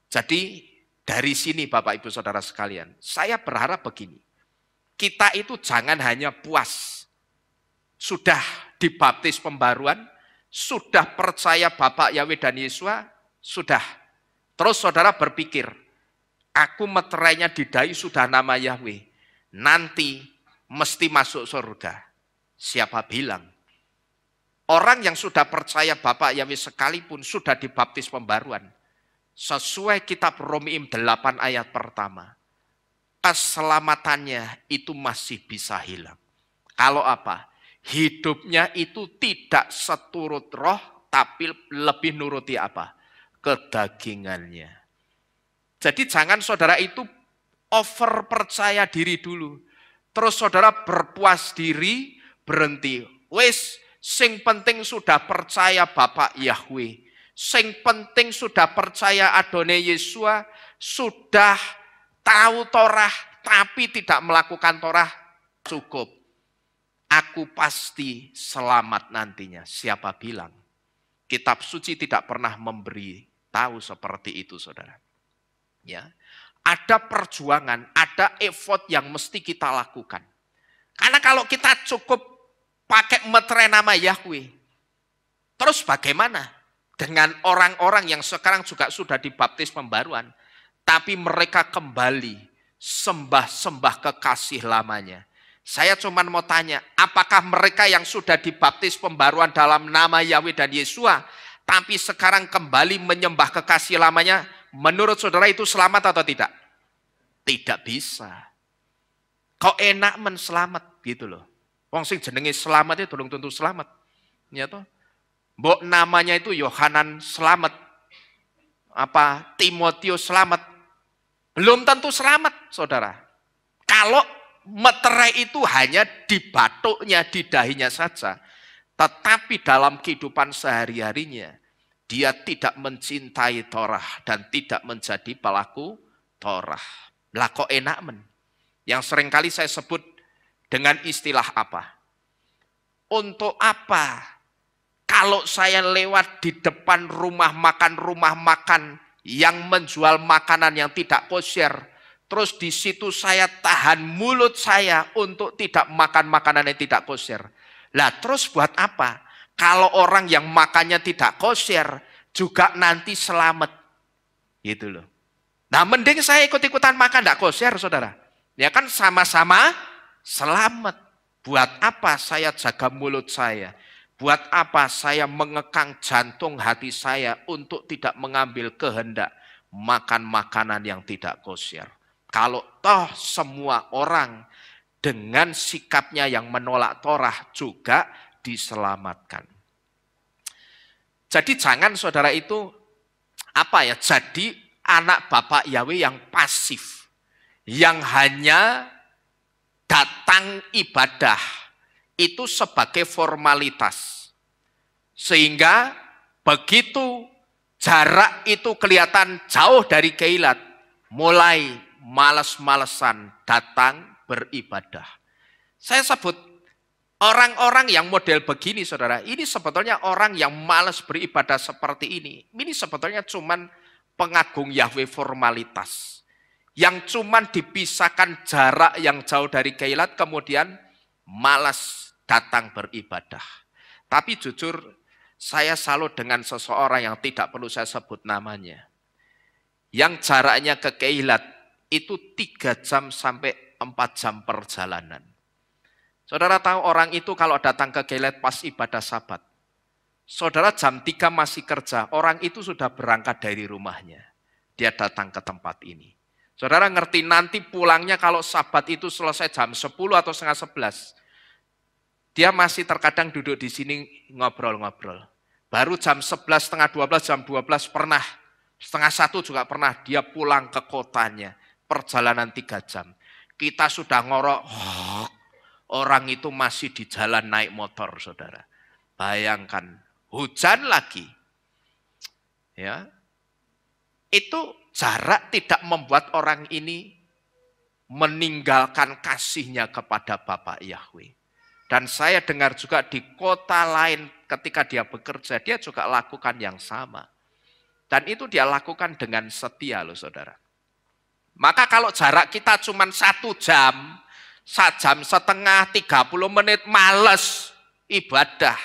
Jadi dari sini Bapak Ibu Saudara sekalian. Saya berharap begini. Kita itu jangan hanya puas. Sudah dibaptis pembaruan, sudah percaya Bapak Yahweh dan Yesua, sudah. Terus saudara berpikir, aku meterainya di dahi sudah nama Yahweh, nanti mesti masuk surga. Siapa bilang? Orang yang sudah percaya Bapak Yahweh sekalipun sudah dibaptis pembaruan. Sesuai kitab Romeim 8 ayat pertama. Keselamatannya itu masih bisa hilang. Kalau apa? Hidupnya itu tidak seturut roh, tapi lebih nuruti apa? Kedagingannya. Jadi jangan saudara itu over percaya diri dulu. Terus saudara berpuas diri, berhenti. Wes, sing penting sudah percaya Bapak Yahweh. Sing penting sudah percaya Adonai Yesua, sudah tahu Torah, tapi tidak melakukan Torah, cukup. Aku pasti selamat nantinya. Siapa bilang? Kitab suci tidak pernah memberi tahu seperti itu, saudara. Ya, ada perjuangan, ada effort yang mesti kita lakukan. Karena kalau kita cukup pakai meterai nama Yahweh, terus bagaimana dengan orang-orang yang sekarang juga sudah dibaptis pembaruan, tapi mereka kembali sembah-sembah kekasih lamanya. Saya cuma mau tanya, apakah mereka yang sudah dibaptis pembaruan dalam nama Yahweh dan Yesua, tapi sekarang kembali menyembah kekasih lamanya, menurut saudara itu selamat atau tidak? Tidak bisa. Kok enak selamat gitu loh. Wong sing jenenge selamat itu belum tentu selamat. Ya toh? Mbok namanya itu Yohanan selamat. Apa Timotius selamat. Belum tentu selamat, saudara. Kalau meterai itu hanya di batuknya, di dahinya saja. Tetapi dalam kehidupan sehari-harinya, dia tidak mencintai Torah dan tidak menjadi pelaku Torah. Lah kok enak men? Yang seringkali saya sebut dengan istilah apa? Untuk apa? Kalau saya lewat di depan rumah makan yang menjual makanan yang tidak kosher, terus di situ saya tahan mulut saya untuk tidak makan makanan yang tidak kosher. Lah terus buat apa? Kalau orang yang makannya tidak kosher, juga nanti selamat. Gitu loh. Nah mending saya ikut-ikutan makan tidak kosher saudara. Ya kan sama-sama selamat. Buat apa saya jaga mulut saya? Buat apa saya mengekang jantung hati saya untuk tidak mengambil kehendak makan makanan yang tidak kosher? Kalau toh semua orang dengan sikapnya yang menolak Torah juga diselamatkan. Jadi jangan saudara itu jadi anak Bapak Yahweh yang pasif, yang hanya datang ibadah itu sebagai formalitas. Sehingga begitu jarak itu kelihatan jauh dari keilat, mulai males-malesan datang beribadah. Saya sebut orang-orang yang model begini saudara, ini sebetulnya orang yang malas beribadah seperti ini. Ini sebetulnya cuman pengagung Yahweh formalitas. Yang cuman dipisahkan jarak yang jauh dari keilat, kemudian malas datang beribadah. Tapi jujur, saya salut dengan seseorang yang tidak perlu saya sebut namanya. Yang jaraknya ke keilat itu 3 jam sampai 4 jam perjalanan. Saudara tahu orang itu kalau datang ke keilat pas ibadah Sabat. Saudara jam 3 masih kerja, orang itu sudah berangkat dari rumahnya. Dia datang ke tempat ini. Saudara ngerti nanti pulangnya kalau Sabat itu selesai jam 10 atau setengah 11. Dia masih terkadang duduk di sini ngobrol-ngobrol. Baru jam 11, setengah 12, jam 12 pernah. Setengah 1 juga pernah dia pulang ke kotanya. Perjalanan 3 jam. Kita sudah ngorok, orang itu masih di jalan naik motor saudara. Bayangkan. Hujan lagi. Ya. Itu jarak tidak membuat orang ini meninggalkan kasihnya kepada Bapak Yahweh. Dan saya dengar juga di kota lain ketika dia bekerja, dia juga lakukan yang sama. Dan itu dia lakukan dengan setia loh saudara. Maka kalau jarak kita cuma 1 jam, 1 jam setengah, 30 menit, males ibadah.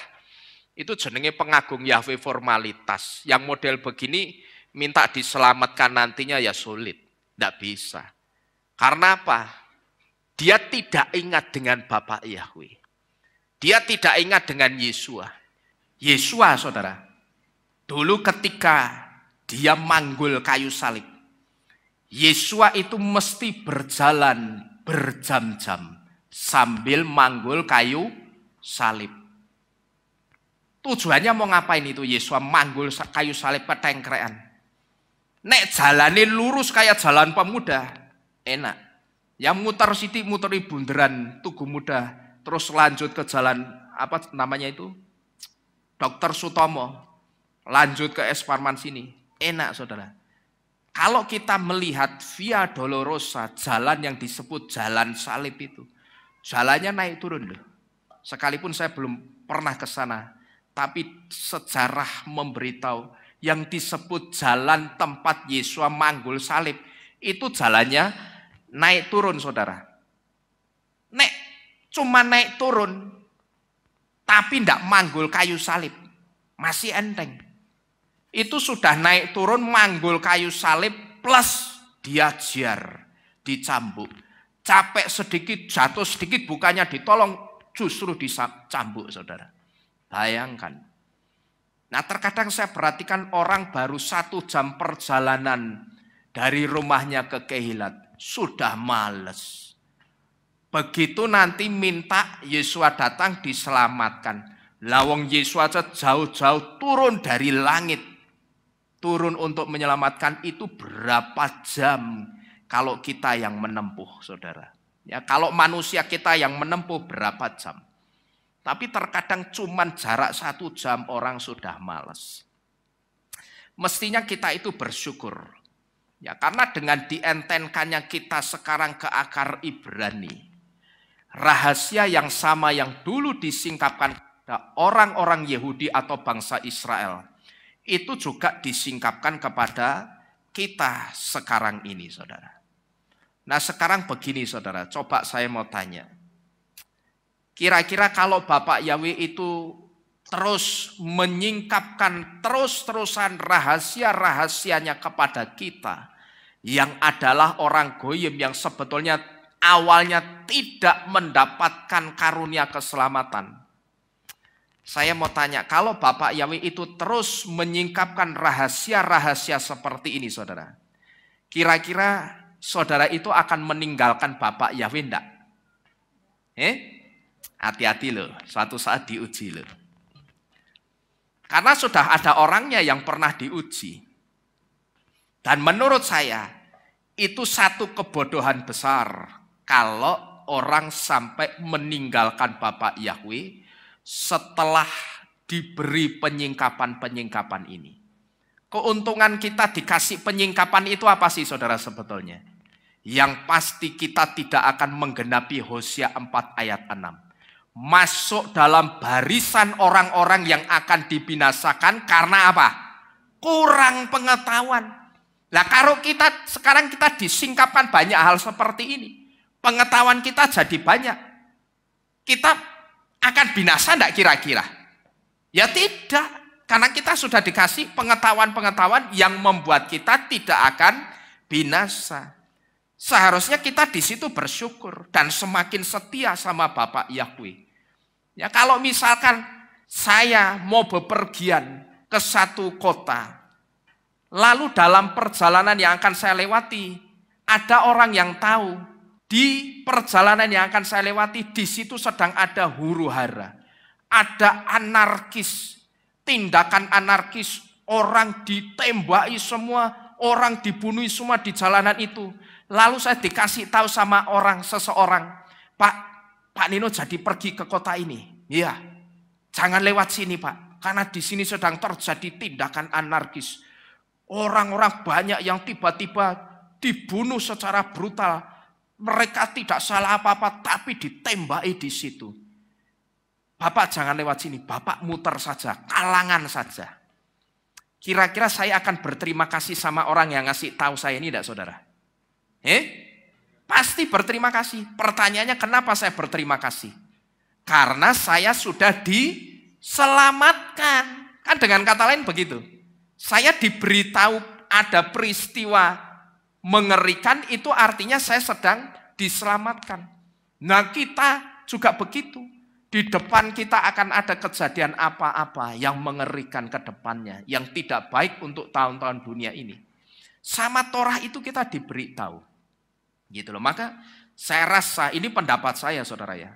Itu jenenge pengagung Yahweh formalitas. Yang model begini minta diselamatkan nantinya ya sulit. Tidak bisa. Karena apa? Dia tidak ingat dengan Bapak Yahweh. Dia tidak ingat dengan Yesua. Yesua saudara. Dulu ketika dia manggul kayu salib. Yesua itu mesti berjalan berjam-jam sambil manggul kayu salib. Tujuannya mau ngapain itu Yesua manggul kayu salib petengkrean? Nek jalane lurus kayak jalan pemuda, enak. Yang muter siti muteri bunderan Tugu Muda, terus lanjut ke jalan apa namanya itu? Dr. Sutomo. Lanjut ke Es Parman sini. Enak saudara. Kalau kita melihat Via Dolorosa, jalan yang disebut jalan salib itu, jalannya naik turun loh. Sekalipun saya belum pernah ke sana, tapi sejarah memberitahu yang disebut jalan tempat Yesus manggul salib, itu jalannya naik turun saudara. Cuma naik turun, tapi tidak manggul kayu salib, masih enteng. Itu sudah naik turun manggul kayu salib plus diajar, dicambuk. Capek sedikit, jatuh sedikit, bukannya ditolong, justru dicambuk saudara. Bayangkan. Nah terkadang saya perhatikan orang baru 1 jam perjalanan dari rumahnya ke Kehilat, sudah males. Begitu nanti minta Yesua datang diselamatkan. Lawang Yesua aja jauh-jauh turun dari langit. Turun untuk menyelamatkan itu berapa jam kalau kita yang menempuh saudara. Ya, kalau manusia kita yang menempuh berapa jam. Tapi terkadang cuman jarak 1 jam orang sudah malas. Mestinya kita itu bersyukur. Ya, karena dengan dientenkannya kita sekarang ke akar Ibrani. Rahasia yang sama yang dulu disingkapkan kepada orang-orang Yahudi atau bangsa Israel. Itu juga disingkapkan kepada kita sekarang ini saudara. Nah sekarang begini saudara, coba saya mau tanya. Kira-kira kalau Bapak Yahweh itu terus menyingkapkan terus-terusan rahasia-rahasianya kepada kita, yang adalah orang goyim yang sebetulnya awalnya tidak mendapatkan karunia keselamatan. Saya mau tanya, kalau Bapak Yahweh itu terus menyingkapkan rahasia-rahasia seperti ini, saudara, kira-kira saudara itu akan meninggalkan Bapak Yahweh enggak? Hati-hati loh, suatu saat diuji loh. Karena sudah ada orangnya yang pernah diuji. Dan menurut saya, itu satu kebodohan besar kalau orang sampai meninggalkan Bapak Yahweh setelah diberi penyingkapan-penyingkapan ini. Keuntungan kita dikasih penyingkapan itu apa sih, saudara, sebetulnya? Yang pasti kita tidak akan menggenapi Hosea 4 ayat 6. Masuk dalam barisan orang-orang yang akan dibinasakan karena apa? Kurang pengetahuan. Nah, kalau sekarang kita disingkapkan banyak hal seperti ini, pengetahuan kita jadi banyak, kita akan binasa enggak kira-kira? Ya tidak, karena kita sudah dikasih pengetahuan-pengetahuan yang membuat kita tidak akan binasa. Seharusnya kita di situ bersyukur dan semakin setia sama Bapak Yahweh. Ya, kalau misalkan saya mau bepergian ke satu kota, lalu dalam perjalanan yang akan saya lewati, ada orang yang tahu di perjalanan yang akan saya lewati, di situ sedang ada huru-hara, ada anarkis, tindakan anarkis, orang ditembaki semua, orang dibunuh semua di jalanan itu. Lalu saya dikasih tahu sama seseorang, Pak Nino jadi pergi ke kota ini. Iya, jangan lewat sini Pak, karena di sini sedang terjadi tindakan anarkis. Orang-orang banyak yang tiba-tiba dibunuh secara brutal. Mereka tidak salah apa-apa, tapi ditembaki di situ. Bapak jangan lewat sini, Bapak muter saja, kalangan saja. Kira-kira saya akan berterima kasih sama orang yang ngasih tahu saya ini, tidak, saudara? Pasti berterima kasih. Pertanyaannya, kenapa saya berterima kasih? Karena saya sudah diselamatkan. Kan dengan kata lain begitu. Saya diberitahu ada peristiwa mengerikan, itu artinya saya sedang diselamatkan. Nah, kita juga begitu. Di depan kita akan ada kejadian apa-apa yang mengerikan ke depannya, yang tidak baik untuk tahun-tahun dunia ini. Sama Torah itu kita diberitahu. Gitu loh. Maka saya rasa, ini pendapat saya, saudara ya.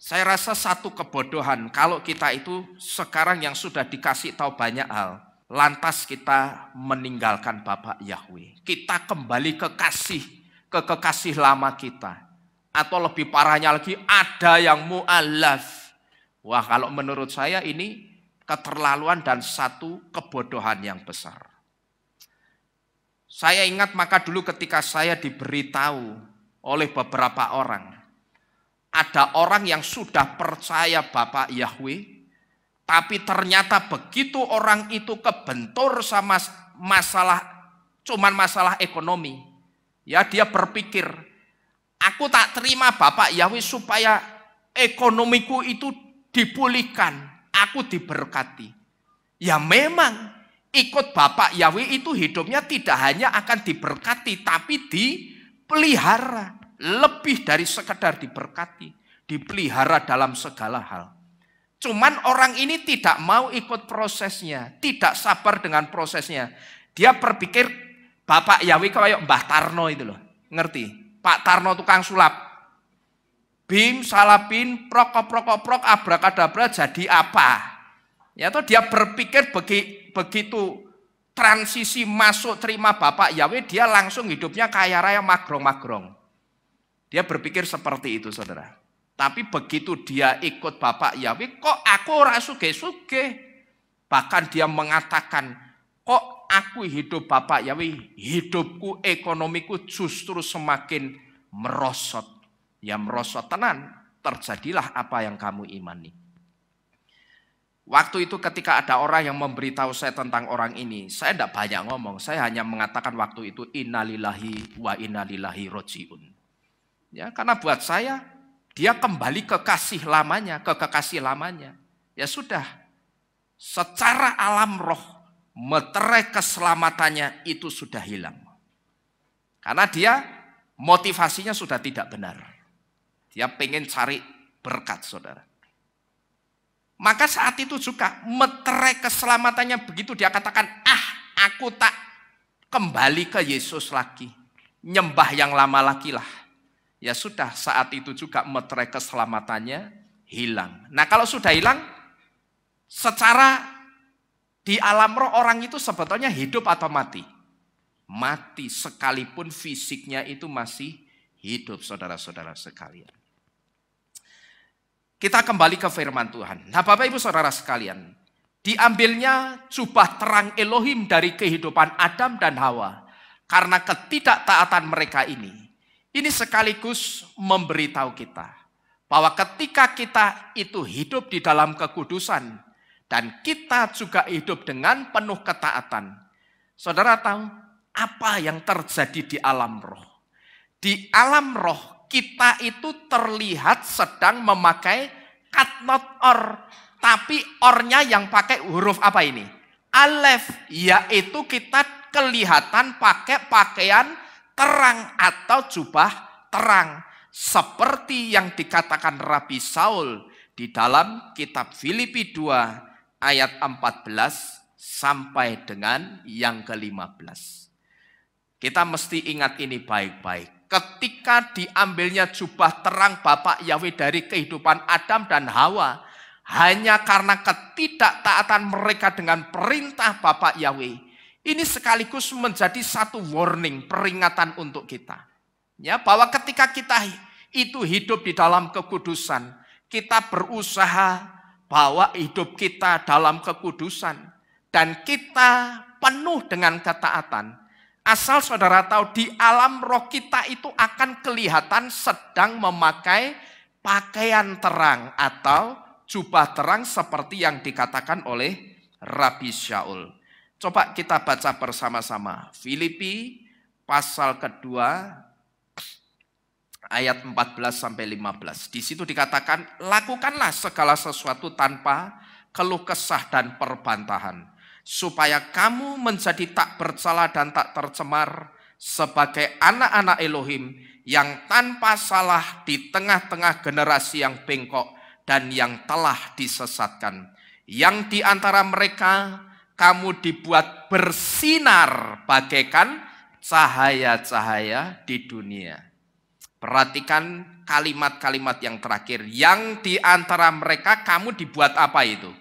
Saya rasa satu kebodohan kalau kita itu sekarang yang sudah dikasih tahu banyak hal, lantas kita meninggalkan Bapak Yahweh. Kita kembali ke kekasih lama kita. Atau lebih parahnya lagi, ada yang mu'alaf. Wah, kalau menurut saya ini keterlaluan dan satu kebodohan yang besar. Saya ingat maka dulu ketika saya diberitahu oleh beberapa orang, ada orang yang sudah percaya Bapak Yahweh, tapi ternyata begitu orang itu kebentur sama cuman masalah ekonomi, ya dia berpikir, aku tak terima Bapak Yahweh supaya ekonomiku itu dipulihkan, aku diberkati. Ya memang ikut Bapak Yahweh itu hidupnya tidak hanya akan diberkati, tapi dipelihara. Lebih dari sekedar diberkati, dipelihara dalam segala hal. Cuman orang ini tidak mau ikut prosesnya, tidak sabar dengan prosesnya. Dia berpikir Bapak Yahweh kayak Mbah Tarno itu loh, ngerti? Pak Tarno tukang sulap. Bim, salabin, prok, abrakadabra jadi apa? Ya toh dia berpikir begitu transisi masuk terima Bapak Yahweh, dia langsung hidupnya kaya raya magrong-magrong. Dia berpikir seperti itu, saudara. Tapi begitu dia ikut Bapak Yahweh, kok aku ora sugih-sugih. Bahkan dia mengatakan, kok aku hidup Bapak Yahweh, hidupku, ekonomiku justru semakin merosot. Ya merosot tenan, terjadilah apa yang kamu imani. Waktu itu ketika ada orang yang memberitahu saya tentang orang ini, saya tidak banyak ngomong, saya hanya mengatakan waktu itu innalillahi wa innalillahi rojiun. Ya, karena buat saya dia kembali ke kekasih lamanya. Ya sudah, secara alam roh, meterai keselamatannya itu sudah hilang. Karena dia motivasinya sudah tidak benar. Dia pengen cari berkat, saudara. Maka saat itu juga meterai keselamatannya begitu dia katakan, aku tak kembali ke Yesus lagi. Nyembah yang lama lagi lah. Ya sudah, saat itu juga meterai keselamatannya hilang. Nah kalau sudah hilang, secara di alam roh orang itu sebetulnya hidup atau mati? Mati, sekalipun fisiknya itu masih hidup, saudara-saudara sekalian. Kita kembali ke firman Tuhan. Nah Bapak Ibu Saudara sekalian, diambilnya jubah terang Elohim dari kehidupan Adam dan Hawa. Karena ketidaktaatan mereka ini sekaligus memberitahu kita bahwa ketika kita itu hidup di dalam kekudusan dan kita juga hidup dengan penuh ketaatan, saudara tahu apa yang terjadi di alam roh? Di alam roh kita itu terlihat sedang memakai katnot or, tapi ornya yang pakai huruf apa ini? Alef, yaitu kita kelihatan pakai pakaian terang atau jubah terang. Seperti yang dikatakan Rabi Saul di dalam kitab Filipi 2 ayat 14 sampai dengan yang ke-15. Kita mesti ingat ini baik-baik. Ketika diambilnya jubah terang Bapa Yahweh dari kehidupan Adam dan Hawa, hanya karena ketidaktaatan mereka dengan perintah Bapa Yahweh, ini sekaligus menjadi satu warning, peringatan untuk kita. Ya, bahwa ketika kita itu hidup di dalam kekudusan, kita berusaha bahwa hidup kita dalam kekudusan, dan kita penuh dengan ketaatan. Asal saudara tahu di alam roh kita itu akan kelihatan sedang memakai pakaian terang atau jubah terang seperti yang dikatakan oleh Rabi Shaul. Coba kita baca bersama-sama. Filipi pasal kedua ayat 14 sampai 15. Di situ dikatakan, lakukanlah segala sesuatu tanpa keluh kesah dan perbantahan, supaya kamu menjadi tak bercela dan tak tercemar sebagai anak-anak Elohim yang tanpa salah di tengah-tengah generasi yang bengkok dan yang telah disesatkan. Yang di antara mereka kamu dibuat bersinar bagaikan cahaya-cahaya di dunia. Perhatikan kalimat-kalimat yang terakhir. Yang di antara mereka kamu dibuat apa itu?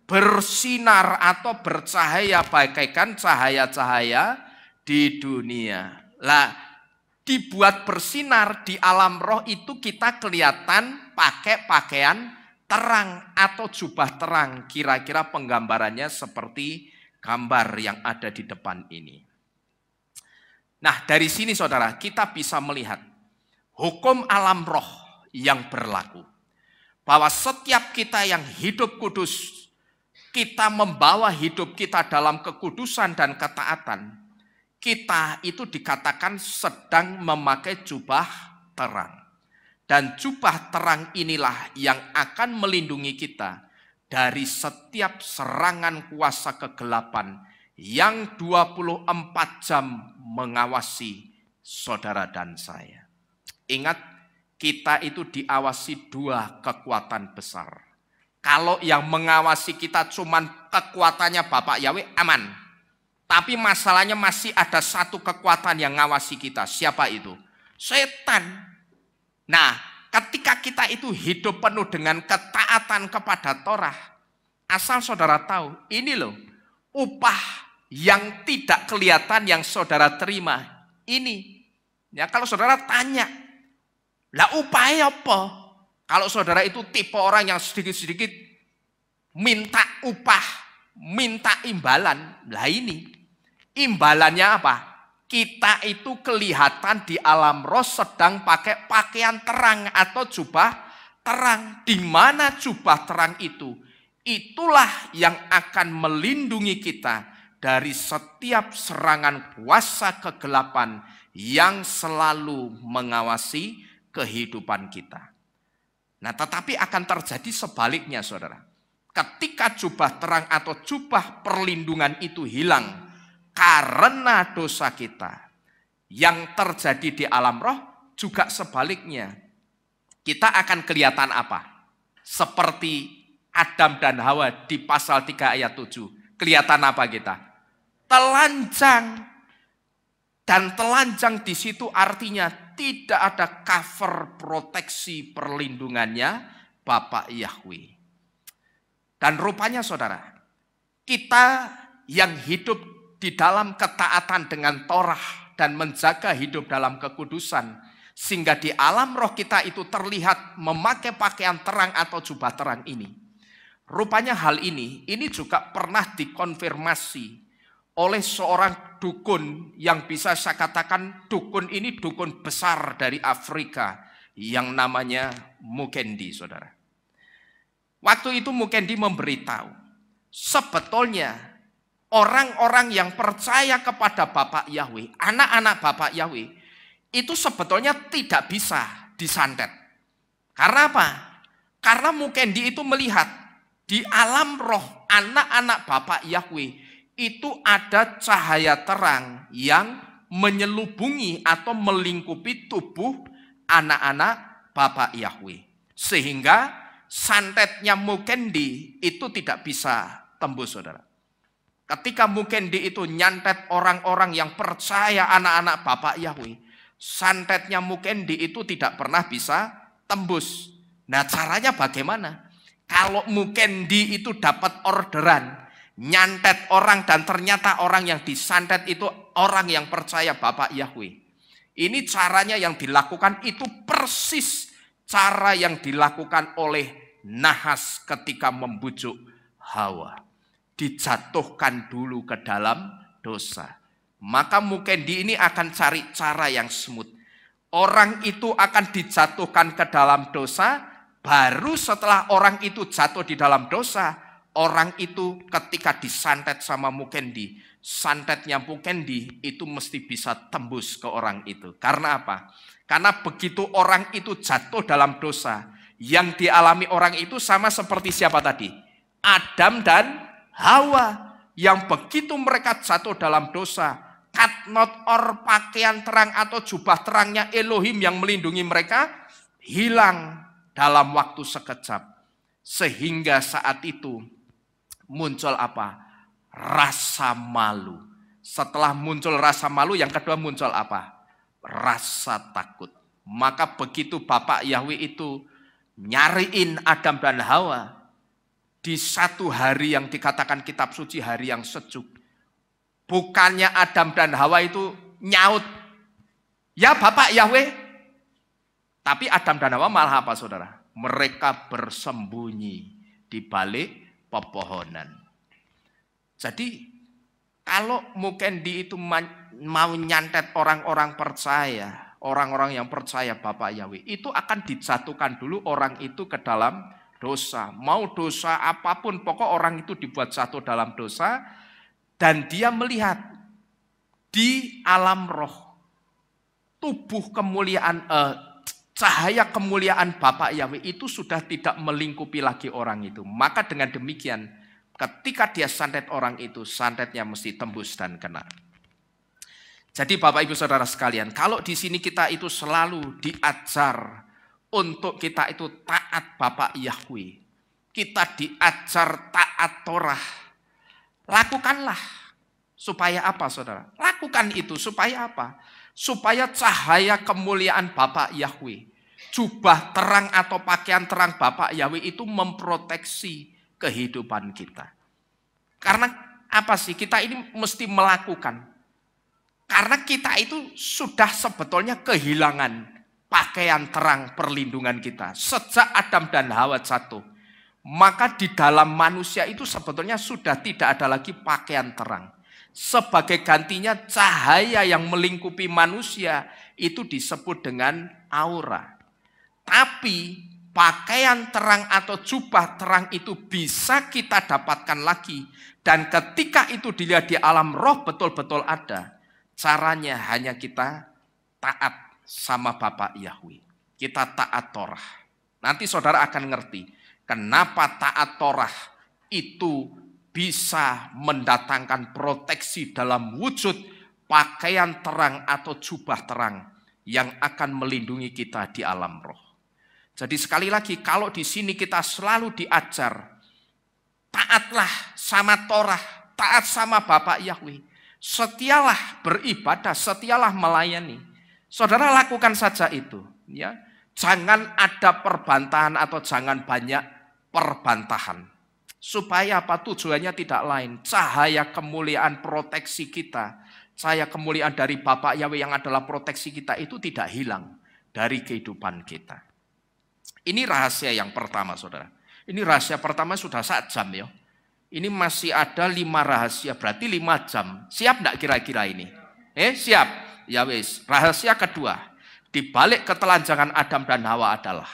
Bersinar atau bercahaya bagaikan cahaya-cahaya di dunia. Lah, dibuat bersinar di alam roh itu kita kelihatan pakai pakaian terang atau jubah terang. Kira-kira penggambarannya seperti gambar yang ada di depan ini. Nah, dari sini saudara, kita bisa melihat hukum alam roh yang berlaku. Bahwa setiap kita yang hidup kudus, kita membawa hidup kita dalam kekudusan dan ketaatan, kita itu dikatakan sedang memakai jubah terang. Dan jubah terang inilah yang akan melindungi kita dari setiap serangan kuasa kegelapan yang 24 jam mengawasi saudara dan saya. Ingat, kita itu diawasi dua kekuatan besar. Kalau yang mengawasi kita cuman kekuatannya Bapak Yahweh, aman. Tapi masalahnya masih ada satu kekuatan yang ngawasi kita. Siapa itu? Setan. Nah, ketika kita itu hidup penuh dengan ketaatan kepada Torah, asal saudara tahu, ini loh, upah yang tidak kelihatan yang saudara terima. Ini. Ya, kalau saudara tanya, lah upahnya apa? Kalau saudara itu tipe orang yang sedikit-sedikit minta upah, minta imbalan. Lah ini, imbalannya apa? Kita itu kelihatan di alam roh sedang pakai pakaian terang atau jubah terang. Di mana jubah terang itu? Itulah yang akan melindungi kita dari setiap serangan kuasa kegelapan yang selalu mengawasi kehidupan kita. Nah, tetapi akan terjadi sebaliknya, saudara. ketika jubah terang atau jubah perlindungan itu hilang karena dosa kita, yang terjadi di alam roh juga sebaliknya. Kita akan kelihatan apa? Seperti Adam dan Hawa di pasal 3 ayat 7. Kelihatan apa kita? Telanjang. Dan telanjang di situ artinya tidak ada cover proteksi perlindungannya Bapak Yahweh. Dan rupanya saudara, kita yang hidup di dalam ketaatan dengan Torah dan menjaga hidup dalam kekudusan, sehingga di alam roh kita itu terlihat memakai pakaian terang atau jubah terang ini. Rupanya hal ini juga pernah dikonfirmasi oleh seorang dukun yang bisa saya katakan dukun ini dukun besar dari Afrika yang namanya Mukendi, saudara. Waktu itu Mukendi memberitahu, sebetulnya orang-orang yang percaya kepada Bapak Yahweh, anak-anak Bapak Yahweh, itu sebetulnya tidak bisa disantet. Karena apa? Karena Mukendi itu melihat di alam roh anak-anak Bapak Yahweh itu ada cahaya terang yang menyelubungi atau melingkupi tubuh anak-anak Bapak Yahweh. Sehingga santetnya Mukendi itu tidak bisa tembus, saudara. Ketika Mukendi itu nyantet orang-orang yang percaya anak-anak Bapak Yahweh, santetnya Mukendi itu tidak pernah bisa tembus. Nah, caranya bagaimana? Kalau Mukendi itu dapat orderan, nyantet orang dan ternyata orang yang disantet itu orang yang percaya Bapak Yahweh. Ini caranya yang dilakukan itu persis cara yang dilakukan oleh Nahas ketika membujuk Hawa. Dijatuhkan dulu ke dalam dosa. Maka Mukendi ini akan cari cara yang smooth. Orang itu akan dijatuhkan ke dalam dosa, baru setelah orang itu jatuh di dalam dosa, orang itu ketika disantet sama Mukendi, santetnya Mukendi itu mesti bisa tembus ke orang itu. Karena apa? Karena begitu orang itu jatuh dalam dosa, yang dialami orang itu sama seperti siapa tadi? Adam dan Hawa. Yang begitu mereka jatuh dalam dosa, katnot or pakaian terang atau jubah terangnya Elohim yang melindungi mereka hilang dalam waktu sekejap. Sehingga saat itu muncul apa? Rasa malu. Setelah muncul rasa malu, yang kedua muncul apa? Rasa takut. Maka begitu Bapak Yahweh itu nyariin Adam dan Hawa di satu hari yang dikatakan kitab suci hari yang sejuk, bukannya Adam dan Hawa itu nyaut, ya Bapak Yahweh. Tapi Adam dan Hawa malah apa, saudara? Mereka bersembunyi di balik pepohonan. Jadi kalau Mukendi itu mau nyantet orang-orang percaya, orang-orang yang percaya Bapak Yahweh, itu akan dijatuhkan dulu orang itu ke dalam dosa. Mau dosa apapun, pokok orang itu dibuat jatuh dalam dosa. Dan dia melihat di alam roh, tubuh kemuliaan, cahaya kemuliaan Bapak Yahweh itu sudah tidak melingkupi lagi orang itu. Maka dengan demikian, ketika dia santet orang itu, santetnya mesti tembus dan kena. Jadi Bapak Ibu Saudara sekalian, kalau di sini kita itu selalu diajar untuk kita itu taat Bapak Yahweh. Kita diajar taat Torah. Lakukanlah. Supaya apa, saudara? Lakukan itu supaya apa? Supaya cahaya kemuliaan Bapak Yahweh, jubah terang atau pakaian terang Bapak Yahweh itu memproteksi kehidupan kita. Karena apa sih? Kita ini mesti melakukan. Karena kita itu sudah sebetulnya kehilangan pakaian terang perlindungan kita. Sejak Adam dan Hawa jatuh, maka di dalam manusia itu sebetulnya sudah tidak ada lagi pakaian terang. Sebagai gantinya cahaya yang melingkupi manusia itu disebut dengan aura. Tapi pakaian terang atau jubah terang itu bisa kita dapatkan lagi. Dan ketika itu dilihat di alam roh betul-betul ada. Caranya hanya kita taat sama Bapak Yahweh. Kita taat Torah. Nanti saudara akan ngerti kenapa taat Torah itu bisa mendatangkan proteksi dalam wujud pakaian terang atau jubah terang yang akan melindungi kita di alam roh. Jadi sekali lagi, kalau di sini kita selalu diajar, taatlah sama Torah, taat sama Bapak Yahweh, setialah beribadah, setialah melayani. Saudara lakukan saja itu, ya. Jangan ada perbantahan atau jangan banyak perbantahan. Supaya apa? Tujuannya tidak lain. Cahaya kemuliaan proteksi kita, cahaya kemuliaan dari Bapak Yahweh yang adalah proteksi kita itu tidak hilang dari kehidupan kita. Ini rahasia yang pertama, saudara. Ini rahasia pertama sudah 1 jam ya. Ini masih ada 5 rahasia, berarti 5 jam. Siap enggak kira-kira ini? Siap. Ya wis. Rahasia kedua, di balik ketelanjangan Adam dan Hawa adalah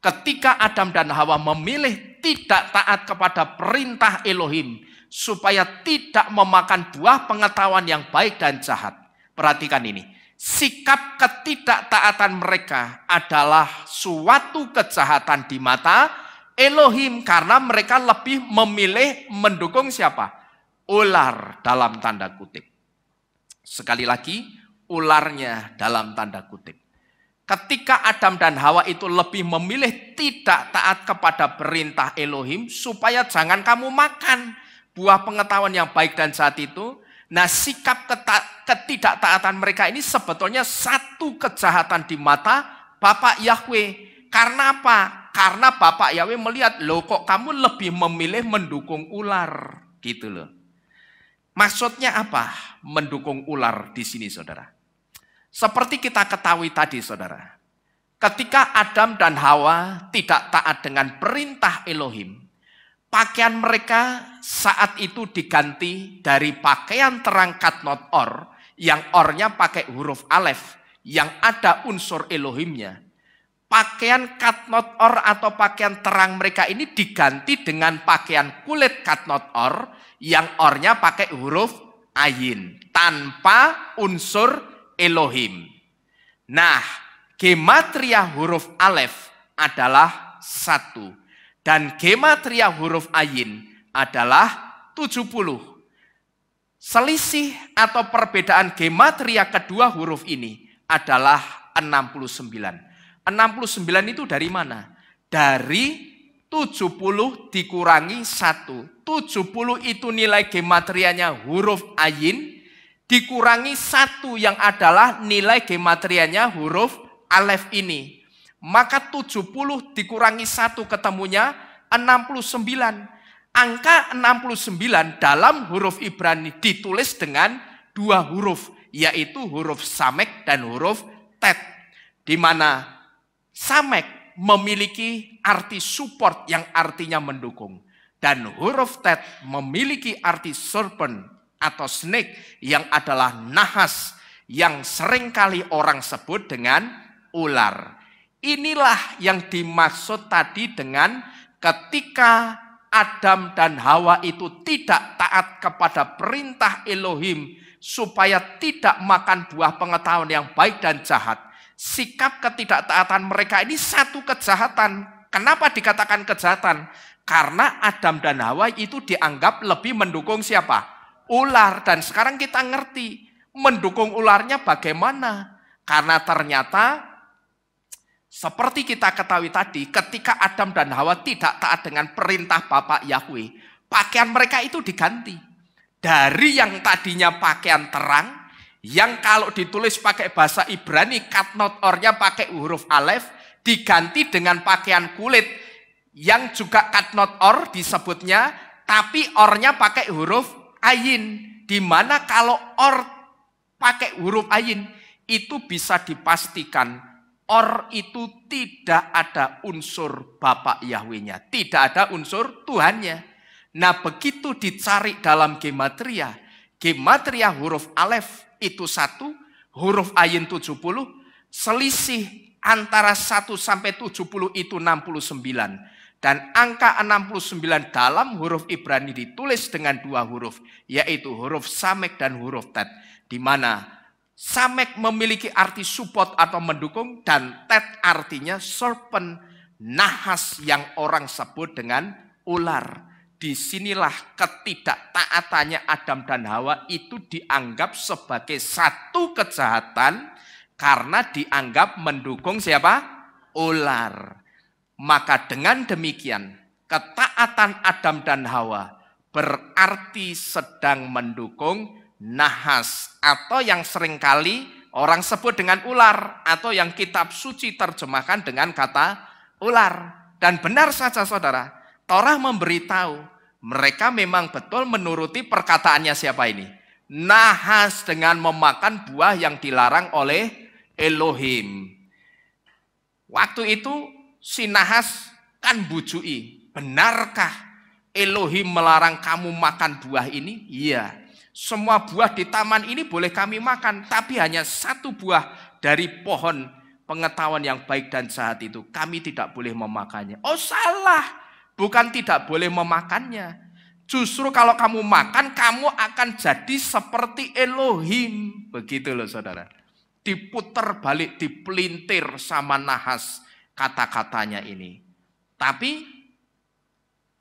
ketika Adam dan Hawa memilih tidak taat kepada perintah Elohim supaya tidak memakan buah pengetahuan yang baik dan jahat. Perhatikan ini. Sikap ketidaktaatan mereka adalah suatu kejahatan di mata Elohim karena mereka lebih memilih mendukung siapa? Ular dalam tanda kutip. Sekali lagi, ularnya dalam tanda kutip. Ketika Adam dan Hawa itu lebih memilih tidak taat kepada perintah Elohim supaya jangan kamu makan buah pengetahuan yang baik dan jahat itu. Nah, sikap ketidaktaatan mereka ini sebetulnya satu kejahatan di mata Bapak Yahweh. Karena apa? Karena Bapak Yahweh melihat, loh kok kamu lebih memilih mendukung ular, gitu loh. Maksudnya apa? Mendukung ular di sini, saudara. Seperti kita ketahui tadi, saudara. Ketika Adam dan Hawa tidak taat dengan perintah Elohim, pakaian mereka saat itu diganti dari pakaian terang katnot or, yang ornya pakai huruf alef, yang ada unsur Elohimnya. Pakaian katnot or atau pakaian terang mereka ini diganti dengan pakaian kulit katnot or, yang ornya pakai huruf ayin, tanpa unsur Elohim. Nah, gematria huruf alef adalah 1. Dan gematria huruf ayin adalah 70. Selisih atau perbedaan gematria kedua huruf ini adalah 69. 69 itu dari mana? Dari 70 dikurangi 1. 70 itu nilai gematrianya huruf ayin, dikurangi 1 yang adalah nilai gematrianya huruf alef ini. Maka 70 dikurangi 1 ketemunya 69. Angka 69 dalam huruf Ibrani ditulis dengan 2 huruf, yaitu huruf samek dan huruf tet. Di mana samek memiliki arti support yang artinya mendukung. Dan huruf tet memiliki arti serpent atau snake yang adalah nahas yang seringkali orang sebut dengan ular. Inilah yang dimaksud tadi dengan ketika Adam dan Hawa itu tidak taat kepada perintah Elohim supaya tidak makan buah pengetahuan yang baik dan jahat. Sikap ketidaktaatan mereka ini satu kejahatan. Kenapa dikatakan kejahatan? Karena Adam dan Hawa itu dianggap lebih mendukung siapa? Ular. Dan sekarang kita ngerti mendukung ularnya bagaimana. Karena ternyata seperti kita ketahui tadi, ketika Adam dan Hawa tidak taat dengan perintah Bapak Yahweh, pakaian mereka itu diganti. Dari yang tadinya pakaian terang, yang kalau ditulis pakai bahasa Ibrani, katnot ornya pakai huruf alef, diganti dengan pakaian kulit, yang juga katnot or disebutnya, tapi ornya pakai huruf ayin. Dimana kalau or pakai huruf ayin, itu bisa dipastikan or itu tidak ada unsur Bapak Yahweh-nya, tidak ada unsur Tuhannya. Nah, begitu dicari dalam gematria, gematria huruf alef itu 1, huruf ayin 70, selisih antara 1 sampai 70 itu 69. Dan angka 69 dalam huruf Ibrani ditulis dengan 2 huruf, yaitu huruf samek dan huruf tet. Di mana samek memiliki arti support atau mendukung, dan tet artinya serpent, nahas yang orang sebut dengan ular. disinilah ketidaktaatannya Adam dan Hawa itu dianggap sebagai satu kejahatan karena dianggap mendukung siapa? Ular. Maka dengan demikian ketaatan Adam dan Hawa berarti sedang mendukung nahas atau yang seringkali orang sebut dengan ular atau yang kitab suci terjemahkan dengan kata ular. Dan benar saja saudara, Torah memberitahu mereka memang betul menuruti perkataannya siapa ini? Nahas dengan memakan buah yang dilarang oleh Elohim. Waktu itu si nahas kan bujui, benarkah Elohim melarang kamu makan buah ini? Iya. Semua buah di taman ini boleh kami makan, tapi hanya satu buah dari pohon pengetahuan yang baik dan jahat itu kami tidak boleh memakannya. Oh salah, bukan tidak boleh memakannya. Justru kalau kamu makan, kamu akan jadi seperti Elohim. Begitu loh saudara. Diputer balik, dipelintir sama nahas kata-katanya ini. Tapi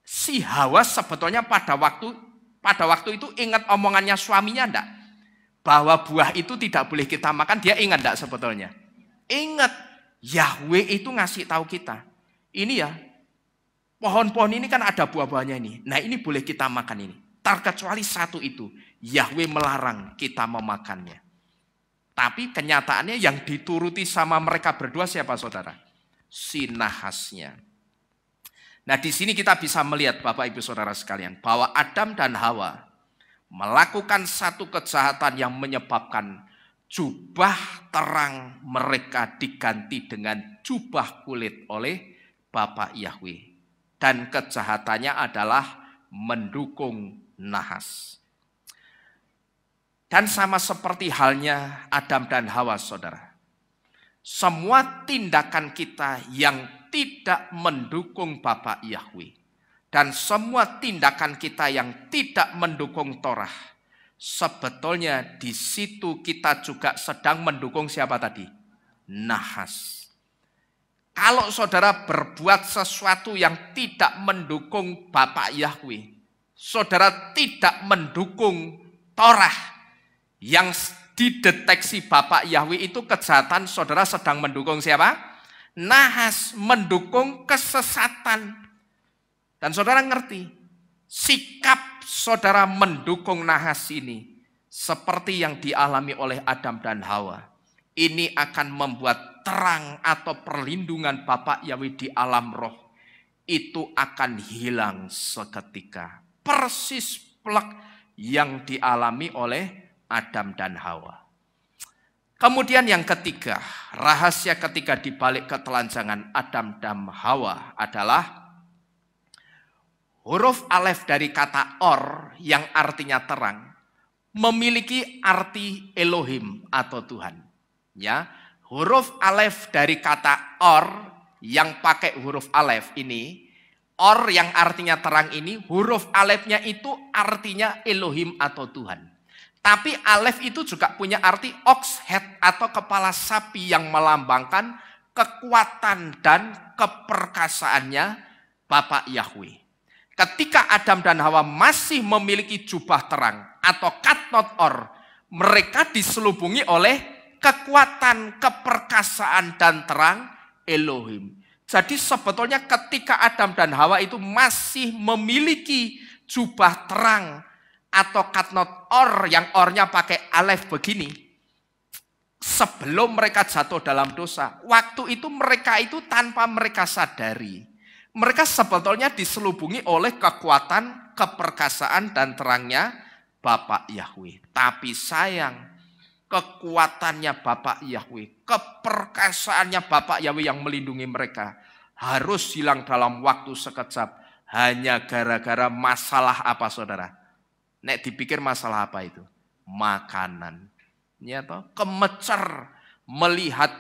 si Hawa sebetulnya pada waktu itu ingat omongannya suaminya enggak? Bahwa buah itu tidak boleh kita makan, dia ingat enggak sebetulnya? Ingat, Yahweh itu ngasih tahu kita. Ini ya, pohon-pohon ini kan ada buah-buahnya ini. Nah ini boleh kita makan ini. Terkecuali satu itu, Yahweh melarang kita memakannya. Tapi kenyataannya yang dituruti sama mereka berdua siapa saudara? Si nahasnya. Nah di sini kita bisa melihat Bapak Ibu Saudara sekalian bahwa Adam dan Hawa melakukan satu kejahatan yang menyebabkan jubah terang mereka diganti dengan jubah kulit oleh Bapak Yahweh. Dan kejahatannya adalah mendukung nahas. Dan sama seperti halnya Adam dan Hawa saudara. Semua tindakan kita yang tidak mendukung Bapak Yahweh. Dan semua tindakan kita yang tidak mendukung Torah. Sebetulnya di situ kita juga sedang mendukung siapa tadi? Nahas. Kalau saudara berbuat sesuatu yang tidak mendukung Bapak Yahweh. Saudara tidak mendukung Torah. Yang dideteksi Bapak Yahweh itu kejahatan, saudara sedang mendukung siapa? Nahas, mendukung kesesatan. Dan saudara ngerti, sikap saudara mendukung nahas ini seperti yang dialami oleh Adam dan Hawa. Ini akan membuat terang atau perlindungan Bapak Yahweh di alam roh itu akan hilang seketika. Persis plek yang dialami oleh Adam dan Hawa. Kemudian yang ketiga, rahasia ketiga di balik ketelanjangan Adam dan Hawa adalah huruf alef dari kata or yang artinya terang memiliki arti Elohim atau Tuhan. Ya, huruf alef dari kata or yang pakai huruf alef ini, or yang artinya terang ini, huruf alefnya itu artinya Elohim atau Tuhan. Tapi alef itu juga punya arti ox head atau kepala sapi yang melambangkan kekuatan dan keperkasaannya Bapak Yahweh. Ketika Adam dan Hawa masih memiliki jubah terang atau katnot or, mereka diselubungi oleh kekuatan, keperkasaan dan terang Elohim. Jadi sebetulnya ketika Adam dan Hawa itu masih memiliki jubah terang atau katnot or yang ornya pakai alef begini, sebelum mereka jatuh dalam dosa, waktu itu mereka itu tanpa mereka sadari, mereka sebetulnya diselubungi oleh kekuatan, keperkasaan dan terangnya Bapak Yahweh. Tapi sayang, kekuatannya Bapak Yahweh, keperkasaannya Bapak Yahweh yang melindungi mereka harus hilang dalam waktu sekejap hanya gara-gara masalah apa saudara? Nek dipikir masalah apa itu? Makanan. Ya toh, kemecer melihat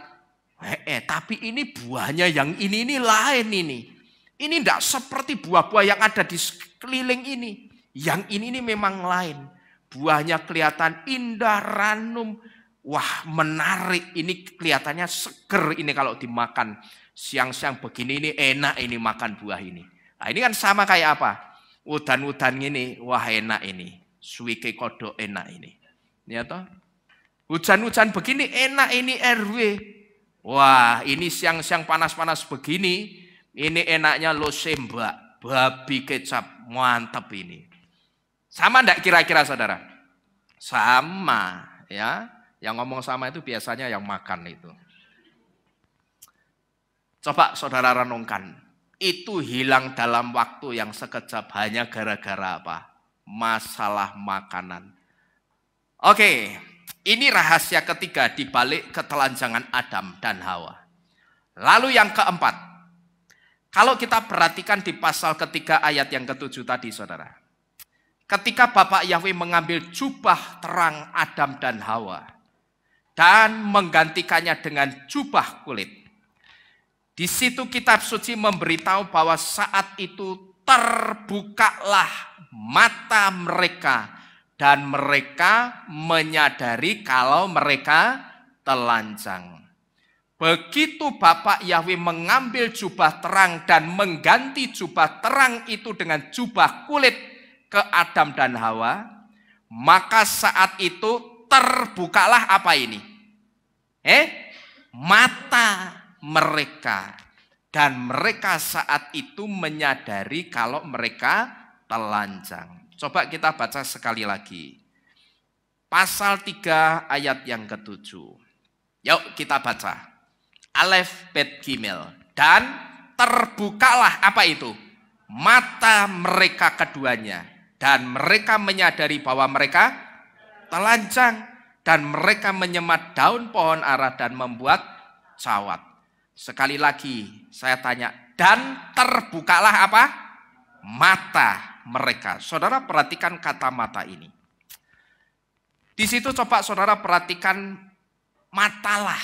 tapi ini buahnya yang ini lain ini. Ini tidak seperti buah-buah yang ada di sekeliling ini. Yang ini memang lain. Buahnya kelihatan indah, ranum. Wah, menarik. Ini kelihatannya seger ini kalau dimakan. Siang-siang begini ini enak ini makan buah ini. Nah, ini kan sama kayak apa? Udan-udan ini, wah enak ini. Suwike kodok enak ini. Ya toh? Hujan-hujan begini enak ini RW. Wah, ini siang-siang panas-panas begini, ini enaknya lo sembak, babi kecap, mantap ini. Sama enggak kira-kira saudara? Sama, ya. Yang ngomong sama itu biasanya yang makan itu. Coba saudara renungkan, itu hilang dalam waktu yang sekejap hanya gara-gara apa? Masalah makanan. Oke, ini rahasia ketiga di balik ketelanjangan Adam dan Hawa. Lalu yang keempat, kalau kita perhatikan di pasal ketiga ayat yang ke-7 tadi saudara. Ketika Bapak Yahweh mengambil jubah terang Adam dan Hawa dan menggantikannya dengan jubah kulit. Di situ kitab suci memberitahu bahwa saat itu terbukalah mata mereka dan mereka menyadari kalau mereka telanjang. Begitu Bapak Yahweh mengambil jubah terang dan mengganti jubah terang itu dengan jubah kulit ke Adam dan Hawa, maka saat itu terbukalah apa ini? Mata mereka. Dan mereka saat itu menyadari kalau mereka telanjang. Coba kita baca sekali lagi. Pasal 3 ayat yang ke-7. Yuk kita baca. Alef Bet Gimel. Dan terbukalah apa itu? Mata mereka keduanya. Dan mereka menyadari bahwa mereka telanjang. Dan mereka menyemat daun pohon ara dan membuat cawat. Sekali lagi saya tanya, dan terbukalah apa? Mata mereka. Saudara perhatikan kata mata ini. Di situ coba saudara perhatikan matalah.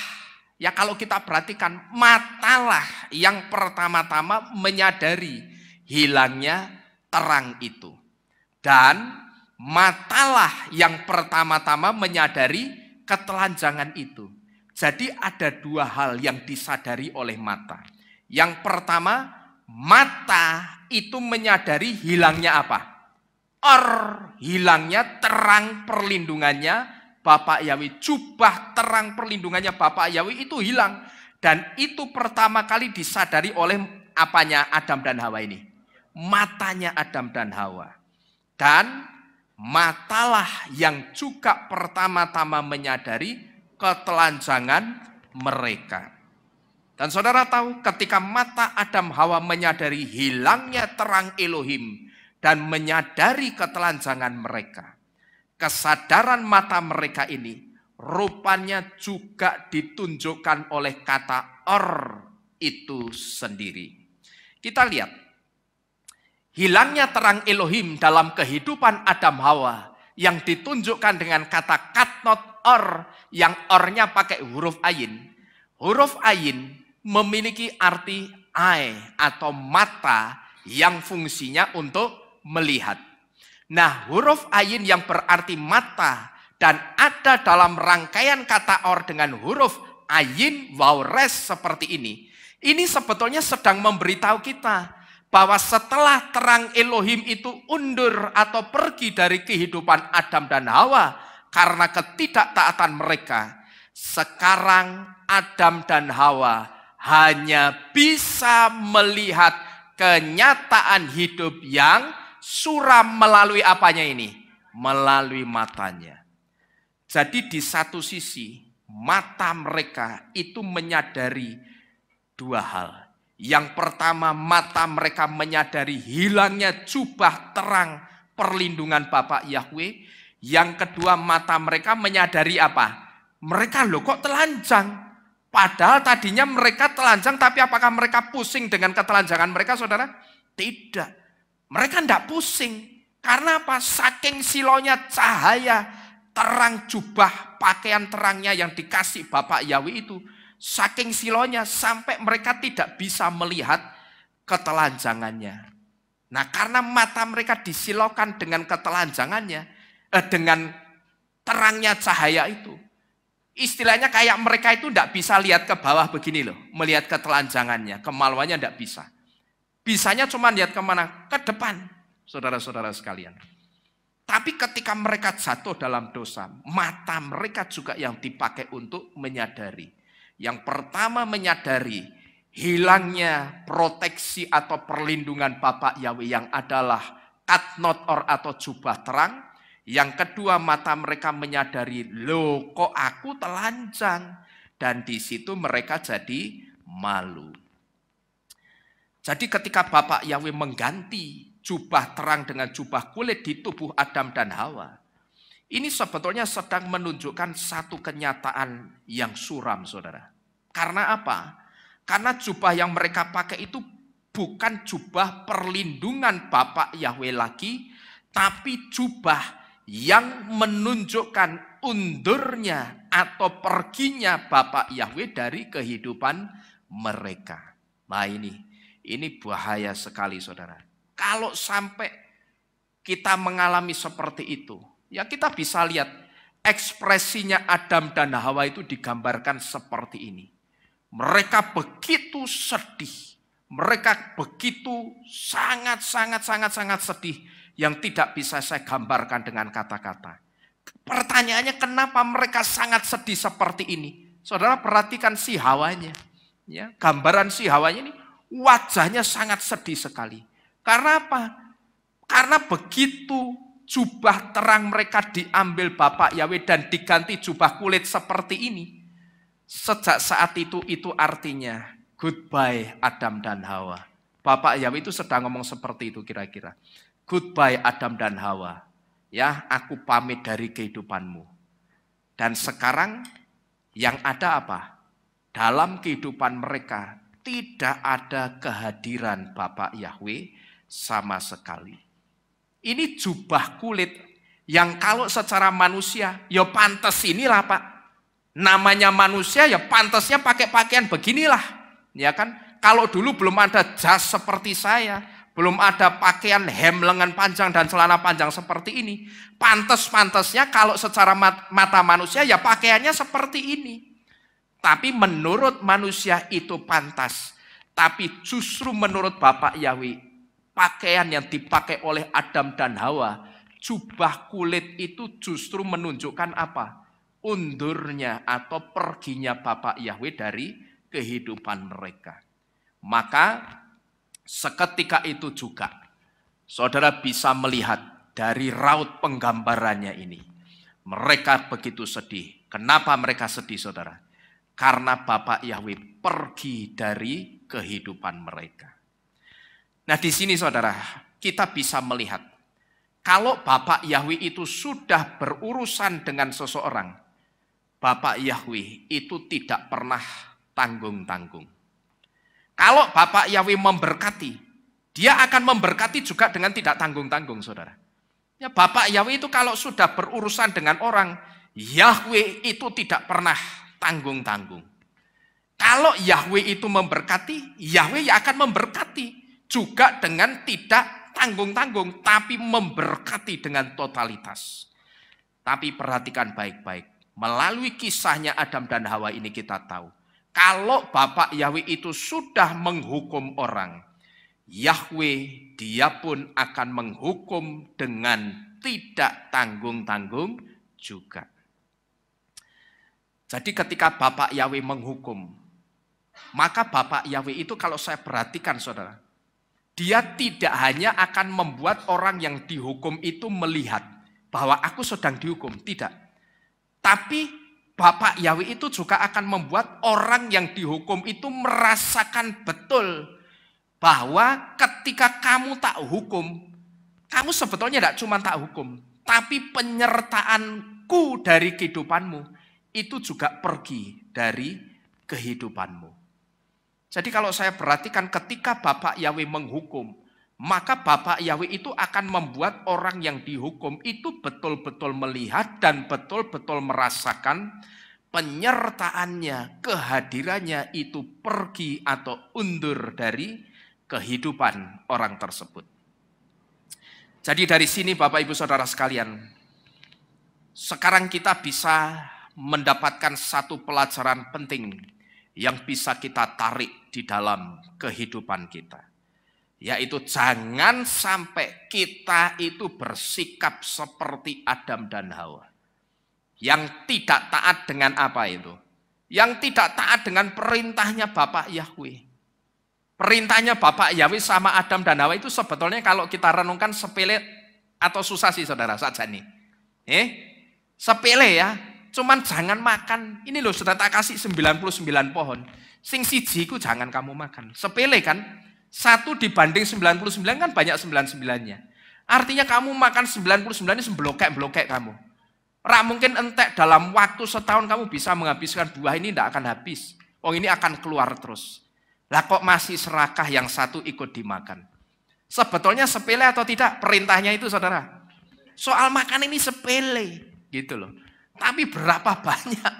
Ya kalau kita perhatikan matalah yang pertama-tama menyadari hilangnya terang itu. Dan matalah yang pertama-tama menyadari ketelanjangan itu. Jadi ada dua hal yang disadari oleh mata. Yang pertama, mata itu menyadari hilangnya apa? Hilangnya terang perlindungannya Bapak Yahweh. Jubah terang perlindungannya Bapak Yahweh itu hilang. Dan itu pertama kali disadari oleh apanya Adam dan Hawa ini? Matanya Adam dan Hawa. Dan matalah yang juga pertama-tama menyadari ketelanjangan mereka. Dan saudara tahu ketika mata Adam Hawa menyadari hilangnya terang Elohim dan menyadari ketelanjangan mereka, kesadaran mata mereka ini rupanya juga ditunjukkan oleh kata itu sendiri. Kita lihat hilangnya terang Elohim dalam kehidupan Adam Hawa yang ditunjukkan dengan kata katnot yang ornya pakai huruf ayin. Huruf ayin memiliki arti eye atau mata yang fungsinya untuk melihat. Nah, huruf ayin yang berarti mata dan ada dalam rangkaian kata dengan huruf ayin waures seperti ini. Ini sebetulnya sedang memberitahu kita bahwa setelah terang Elohim itu undur atau pergi dari kehidupan Adam dan Hawa karena ketidaktaatan mereka, sekarang Adam dan Hawa hanya bisa melihat kenyataan hidup yang suram melalui apanya ini? Melalui matanya. Jadi di satu sisi mata mereka itu menyadari dua hal. Yang pertama, mata mereka menyadari hilangnya jubah terang perlindungan Bapak Yahweh. Yang kedua, mata mereka menyadari apa? Mereka loh kok telanjang. Padahal tadinya mereka telanjang, tapi apakah mereka pusing dengan ketelanjangan mereka, saudara? Tidak. Mereka tidak pusing. Karena apa? Saking silonya cahaya, terang jubah, pakaian terangnya yang dikasih Bapak Yahweh itu. Saking silonya sampai mereka tidak bisa melihat ketelanjangannya. Nah, karena mata mereka disilokan dengan ketelanjangannya, dengan terangnya cahaya itu. Istilahnya kayak mereka itu tidak bisa lihat ke bawah begini loh. Melihat ketelanjangannya, kemaluannya tidak bisa. Bisanya cuma lihat kemana? Ke depan. saudara-saudara sekalian. Tapi ketika mereka jatuh dalam dosa, mata mereka juga yang dipakai untuk menyadari. Yang pertama menyadari hilangnya proteksi atau perlindungan Bapa Yahweh yang adalah katnot or atau jubah terang. Yang kedua mata mereka menyadari, loh kok aku telanjang. Dan di situ mereka jadi malu. Jadi ketika Bapa Yahweh mengganti jubah terang dengan jubah kulit di tubuh Adam dan Hawa, ini sebetulnya sedang menunjukkan satu kenyataan yang suram, saudara. Karena apa? Karena jubah yang mereka pakai itu bukan jubah perlindungan Bapa Yahweh lagi, tapi jubah yang menunjukkan undurnya atau perginya Bapa Yahweh dari kehidupan mereka. Nah ini bahaya sekali, saudara. Kalau sampai kita mengalami seperti itu, ya kita bisa lihat ekspresinya Adam dan Hawa itu digambarkan seperti ini. Mereka begitu sedih, mereka begitu sangat sedih yang tidak bisa saya gambarkan dengan kata-kata. Pertanyaannya kenapa mereka sangat sedih seperti ini? Saudara perhatikan si Hawanya, ya, gambaran si Hawanya ini wajahnya sangat sedih sekali. Karena apa? Karena begitu jubah terang mereka diambil Bapa Yahweh dan diganti jubah kulit seperti ini. Sejak saat itu artinya goodbye Adam dan Hawa. Bapa Yahweh itu sedang ngomong seperti itu kira-kira. Goodbye Adam dan Hawa. Ya, aku pamit dari kehidupanmu. Dan sekarang yang ada apa? Dalam kehidupan mereka tidak ada kehadiran Bapa Yahweh sama sekali. Ini jubah kulit yang kalau secara manusia, ya pantas inilah Pak. Namanya manusia ya pantasnya pakai pakaian beginilah. Ya kan? Kalau dulu belum ada jas seperti saya, belum ada pakaian hem lengan panjang dan celana panjang seperti ini. Pantas-pantasnya kalau secara mata manusia ya pakaiannya seperti ini. Tapi menurut manusia itu pantas. Tapi justru menurut Bapa Yahweh, pakaian yang dipakai oleh Adam dan Hawa, jubah kulit itu justru menunjukkan apa? Undurnya atau perginya Bapa Yahweh dari kehidupan mereka. Maka seketika itu juga saudara bisa melihat dari raut penggambarannya ini. Mereka begitu sedih. Kenapa mereka sedih, saudara? Karena Bapa Yahweh pergi dari kehidupan mereka. Nah di sini saudara, kita bisa melihat kalau Bapa Yahweh itu sudah berurusan dengan seseorang, Bapa Yahweh itu tidak pernah tanggung-tanggung. Kalau Bapa Yahweh memberkati, dia akan memberkati juga dengan tidak tanggung-tanggung, saudara. Ya, Bapa Yahweh itu kalau sudah berurusan dengan orang, Yahweh itu tidak pernah tanggung-tanggung. Kalau Yahweh itu memberkati, Yahweh akan memberkati juga dengan tidak tanggung-tanggung, tapi memberkati dengan totalitas. Tapi perhatikan baik-baik, melalui kisahnya Adam dan Hawa ini kita tahu, kalau Bapa Yahweh itu sudah menghukum orang, Yahweh dia pun akan menghukum dengan tidak tanggung-tanggung juga. Jadi ketika Bapa Yahweh menghukum, maka Bapa Yahweh itu kalau saya perhatikan saudara, dia tidak hanya akan membuat orang yang dihukum itu melihat bahwa aku sedang dihukum, tidak. Tapi Bapa Yahweh itu juga akan membuat orang yang dihukum itu merasakan betul bahwa ketika kamu tak hukum, kamu sebetulnya tidak cuma tak hukum, tapi penyertaanku dari kehidupanmu itu juga pergi dari kehidupanmu. Jadi kalau saya perhatikan ketika Bapa Yahweh menghukum, maka Bapa Yahweh itu akan membuat orang yang dihukum itu betul-betul melihat dan betul-betul merasakan penyertaannya, kehadirannya itu pergi atau undur dari kehidupan orang tersebut. Jadi dari sini Bapak Ibu Saudara sekalian, sekarang kita bisa mendapatkan satu pelajaran penting yang bisa kita tarik di dalam kehidupan kita. Yaitu jangan sampai kita itu bersikap seperti Adam dan Hawa. Yang tidak taat dengan apa itu? Yang tidak taat dengan perintahnya Bapak Yahweh. Perintahnya Bapak Yahweh sama Adam dan Hawa itu sebetulnya kalau kita renungkan sepele atau susah sih saudara saja nih. Sepele ya, cuman jangan makan. Ini loh sudah tak kasih 99 pohon. Sing siji ku jangan kamu makan. Sepele kan? 1 dibanding 99 kan banyak 99-nya. Artinya kamu makan 99 ini semblokek-blokek kamu. Rak mungkin entek dalam waktu setahun kamu bisa menghabiskan buah ini, tidak akan habis. Ini akan keluar terus. Lah kok masih serakah yang satu ikut dimakan? Sebetulnya sepele atau tidak perintahnya itu saudara? Soal makan ini sepele gitu loh. Tapi berapa banyak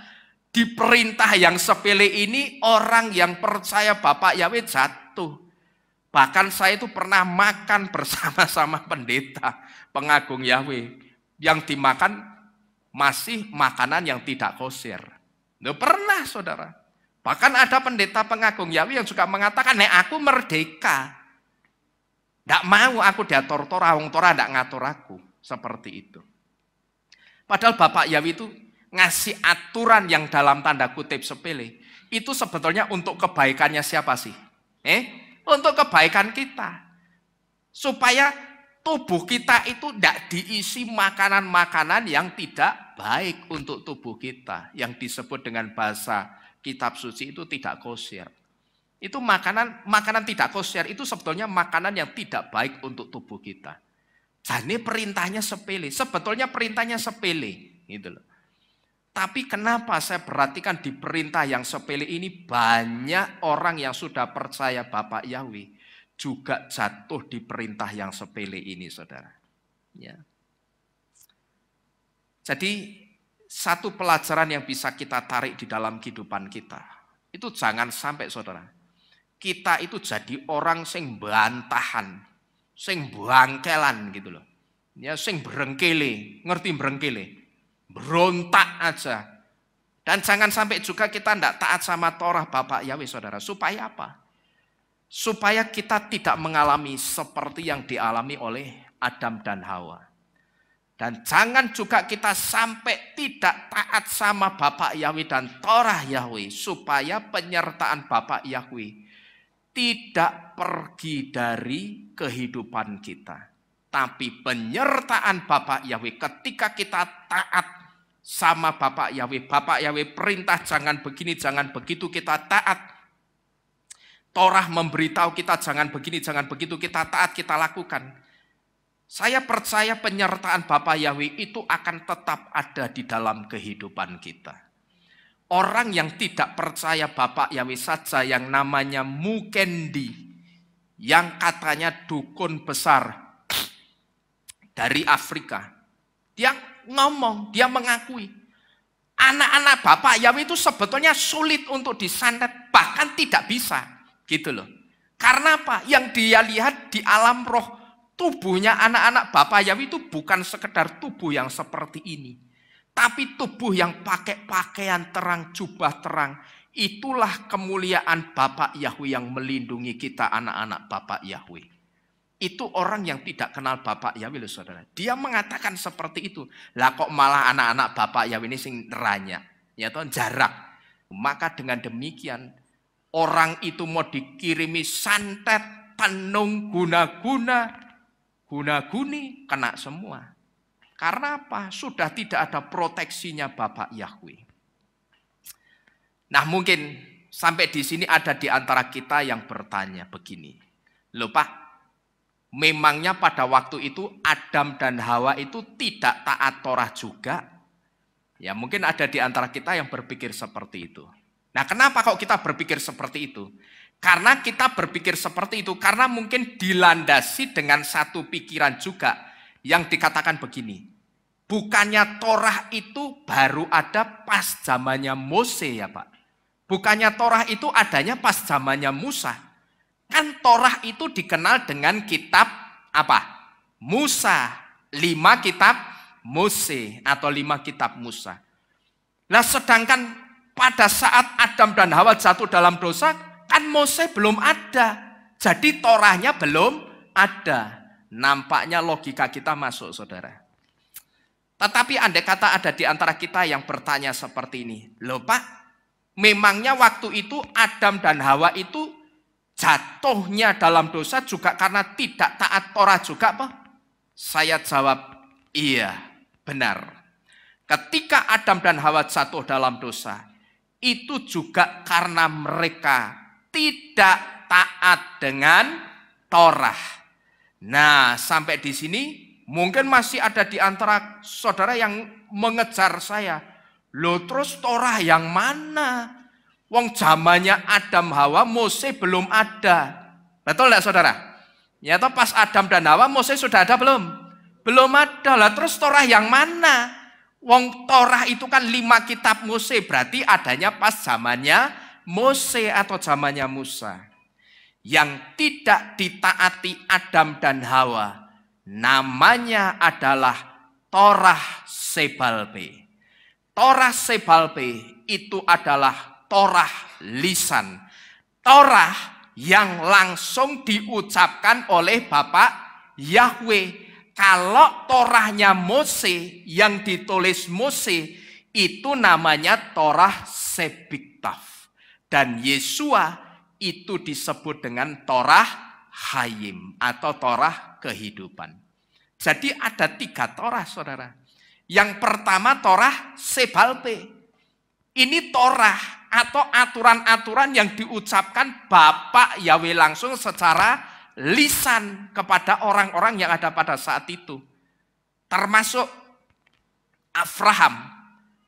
di perintah yang sepele ini orang yang percaya Bapak Yahweh jatuh. Bahkan saya itu pernah makan bersama-sama pendeta pengagung Yahweh. Yang dimakan masih makanan yang tidak kosher. Pernah saudara. Bahkan ada pendeta pengagung Yahweh yang juga mengatakan, nek aku merdeka. Tidak mau aku diatur Torah, wong Torah tidak ngatur aku. Seperti itu. Padahal Bapak Yahweh itu ngasih aturan yang dalam tanda kutip sepele. Itu sebetulnya untuk kebaikannya siapa sih? Untuk kebaikan kita. Supaya tubuh kita itu tidak diisi makanan-makanan yang tidak baik untuk tubuh kita. Yang disebut dengan bahasa kitab suci itu tidak kosher. Itu makanan tidak kosher itu sebetulnya makanan yang tidak baik untuk tubuh kita. Jadi perintahnya sepele. Sebetulnya perintahnya sepele. Gitu loh. Tapi kenapa saya perhatikan di perintah yang sepele ini banyak orang yang sudah percaya Bapak Yahweh juga jatuh di perintah yang sepele ini, saudara. Ya. Jadi satu pelajaran yang bisa kita tarik di dalam kehidupan kita, itu jangan sampai saudara, kita itu jadi orang sing bantahan, sing bangkelan gitu loh. Ya, sing berengkele, ngerti berengkele? Berontak aja. Dan jangan sampai juga kita tidak taat sama Torah Bapak Yahweh, saudara. Supaya apa? Supaya kita tidak mengalami seperti yang dialami oleh Adam dan Hawa. Dan jangan juga kita sampai tidak taat sama Bapak Yahweh dan Torah Yahweh. Supaya penyertaan Bapak Yahweh tidak pergi dari kehidupan kita. Tapi penyertaan Bapak Yahweh ketika kita taat sama Bapak Yahweh perintah jangan begini, jangan begitu, kita taat. Torah memberitahu kita jangan begini, jangan begitu, kita taat, kita lakukan. Saya percaya penyertaan Bapak Yahweh itu akan tetap ada di dalam kehidupan kita. Orang yang tidak percaya Bapak Yahweh saja yang namanya Mukendi, yang katanya dukun besar dari Afrika. Dia ngomong, dia mengakui. Anak-anak Bapak Yahweh itu sebetulnya sulit untuk disantet, bahkan tidak bisa. Gitu loh. Karena apa? Yang dia lihat di alam roh, tubuhnya anak-anak Bapak Yahweh itu bukan sekedar tubuh yang seperti ini. Tapi tubuh yang pakai pakaian terang, jubah terang. Itulah kemuliaan Bapak Yahweh yang melindungi kita anak-anak Bapak Yahweh. Itu orang yang tidak kenal Bapak Yahweh loh saudara. Dia mengatakan seperti itu. Lah kok malah anak-anak Bapak Yahweh ini sing neranya. Ya toh jarak. Maka dengan demikian orang itu mau dikirimi santet, tenung, guna-guni, kena semua. Karena apa? Sudah tidak ada proteksinya Bapak Yahweh. Nah mungkin sampai di sini ada di antara kita yang bertanya begini. Loh Pak, memangnya pada waktu itu Adam dan Hawa itu tidak taat Torah juga? Ya mungkin ada di antara kita yang berpikir seperti itu. Nah kenapa kok kita berpikir seperti itu? Karena kita berpikir seperti itu karena mungkin dilandasi dengan satu pikiran juga yang dikatakan begini. Bukannya Torah itu baru ada pas zamannya Mose ya Pak? Bukannya Torah itu adanya pas zamannya Musa? Kan Torah itu dikenal dengan kitab apa? Musa. 5 kitab Mose atau 5 kitab Musa. Nah sedangkan pada saat Adam dan Hawa jatuh dalam dosa, kan Mose belum ada. Jadi Torahnya belum ada. Nampaknya logika kita masuk, saudara. Tetapi andai kata ada di antara kita yang bertanya seperti ini. Loh Pak, memangnya waktu itu Adam dan Hawa itu jatuhnya dalam dosa juga karena tidak taat Torah juga Pak? Saya jawab, iya, benar. Ketika Adam dan Hawa jatuh dalam dosa, itu juga karena mereka tidak taat dengan Torah. Nah, sampai di sini mungkin masih ada di antara saudara yang mengejar saya. Loh, terus Torah yang mana? Wong zamannya Adam Hawa, Mose belum ada. Betul enggak saudara? Ya toh pas Adam dan Hawa, Mose sudah ada belum? Belum ada. Lah terus Torah yang mana? Wong Torah itu kan 5 kitab Mose, berarti adanya pas zamannya Mose atau zamannya Musa. Yang tidak ditaati Adam dan Hawa, namanya adalah Torah Sebalpe. Torah Sebalpe itu adalah Torah lisan. Torah yang langsung diucapkan oleh Bapak Yahweh. Kalau Torahnya Mose, yang ditulis Mose, itu namanya Torah Sebiktaf. Dan Yesua itu disebut dengan Torah Hayim atau Torah kehidupan. Jadi ada 3 Torah, saudara. Yang pertama Torah Sebalpe. Ini Torah atau aturan-aturan yang diucapkan Bapak Yahweh langsung secara lisan kepada orang-orang yang ada pada saat itu. Termasuk Abraham.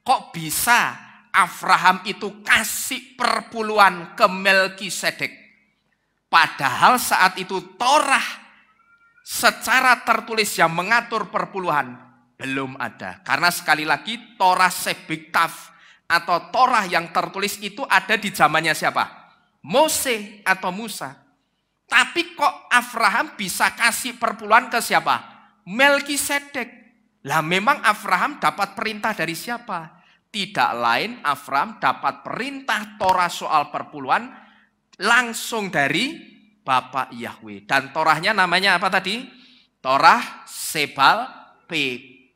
Kok bisa Abraham itu kasih perpuluhan ke Melkisedek? Padahal saat itu Torah secara tertulis yang mengatur perpuluhan belum ada. Karena sekali lagi Torah Sebiktaf atau Torah yang tertulis itu ada di zamannya siapa? Mose atau Musa. Tapi kok Abraham bisa kasih perpuluhan ke siapa? Melkisedek. Lah memang Abraham dapat perintah dari siapa? Tidak lain Abraham dapat perintah Torah soal perpuluhan langsung dari Bapak Yahweh. Dan Torahnya namanya apa tadi? Torah Sebalpe.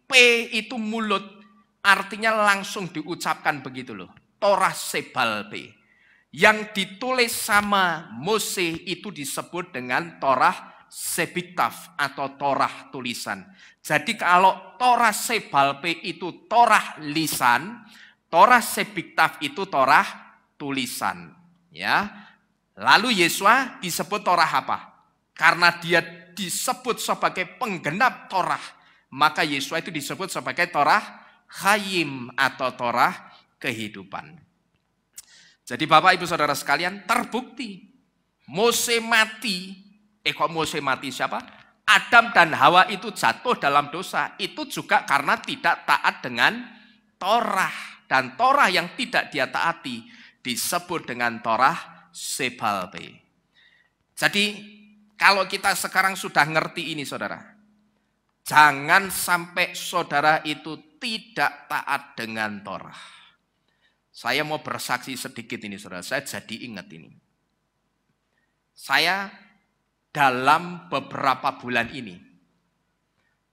P itu mulut. Artinya langsung diucapkan begitu loh. Torah Sebalpe. Yang ditulis sama Mose itu disebut dengan Torah Sebiktaf atau Torah tulisan. Jadi kalau Torah Sebalpe itu Torah lisan, Torah Sebiktaf itu Torah tulisan. Ya. Lalu Yesua disebut Torah apa? Karena dia disebut sebagai penggenap Torah, maka Yesua itu disebut sebagai Torah Hayim atau Torah kehidupan. Jadi Bapak Ibu Saudara sekalian, terbukti Mose mati. Kok Mose mati siapa? Adam dan Hawa itu jatuh dalam dosa. Itu juga karena tidak taat dengan Torah. Dan Torah yang tidak dia taati disebut dengan Torah Sebalpe. Jadi kalau kita sekarang sudah ngerti ini saudara, jangan sampai saudara itu tidak taat dengan Torah. Saya mau bersaksi sedikit ini saudara, saya jadi ingat ini. Saya dalam beberapa bulan ini,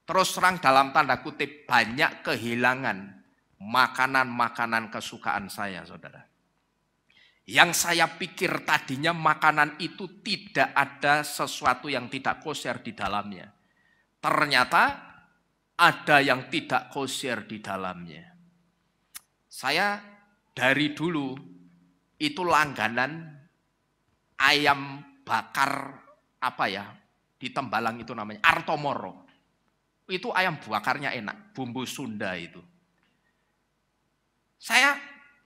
terus terang dalam tanda kutip banyak kehilangan makanan-makanan kesukaan saya saudara. Yang saya pikir tadinya makanan itu tidak ada sesuatu yang tidak kosher di dalamnya. Ternyata ada yang tidak kosher di dalamnya. Saya dari dulu itu langganan ayam bakar di Tembalang itu namanya Artomoro. Itu ayam bakarnya enak, bumbu Sunda itu. Saya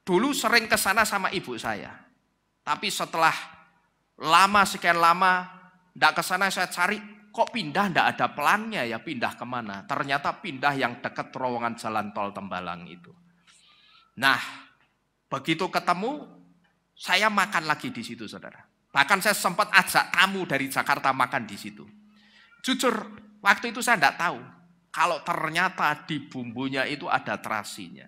dulu sering ke sana sama ibu saya. Tapi setelah sekian lama enggak ke sana, saya cari kok pindah enggak ada pelannya ya, pindah kemana? Ternyata pindah yang dekat terowongan jalan tol Tembalang itu. Nah, begitu ketemu, saya makan lagi di situ, saudara. Bahkan saya sempat ajak tamu dari Jakarta makan di situ. Jujur, waktu itu saya enggak tahu kalau ternyata di bumbunya itu ada terasinya.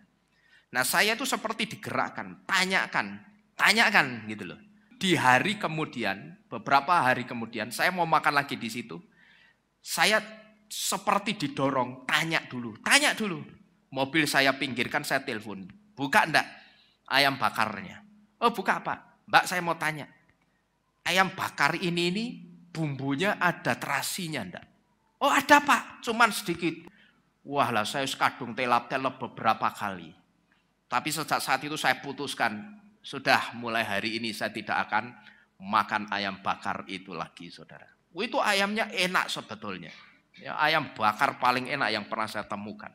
Nah, saya itu seperti digerakkan, tanyakan gitu loh. di hari kemudian, beberapa hari kemudian, saya mau makan lagi di situ. Saya seperti didorong, tanya dulu. Mobil saya pinggirkan, saya telepon. Buka enggak ayam bakarnya? Oh buka Pak. Mbak saya mau tanya. Ayam bakar ini bumbunya ada terasinya enggak? Oh ada Pak, cuman sedikit. Wah lah saya kadung telap-telap beberapa kali. Tapi sejak saat itu saya putuskan, sudah mulai hari ini saya tidak akan makan ayam bakar itu lagi saudara. Itu ayamnya enak sebetulnya. Ya, ayam bakar paling enak yang pernah saya temukan.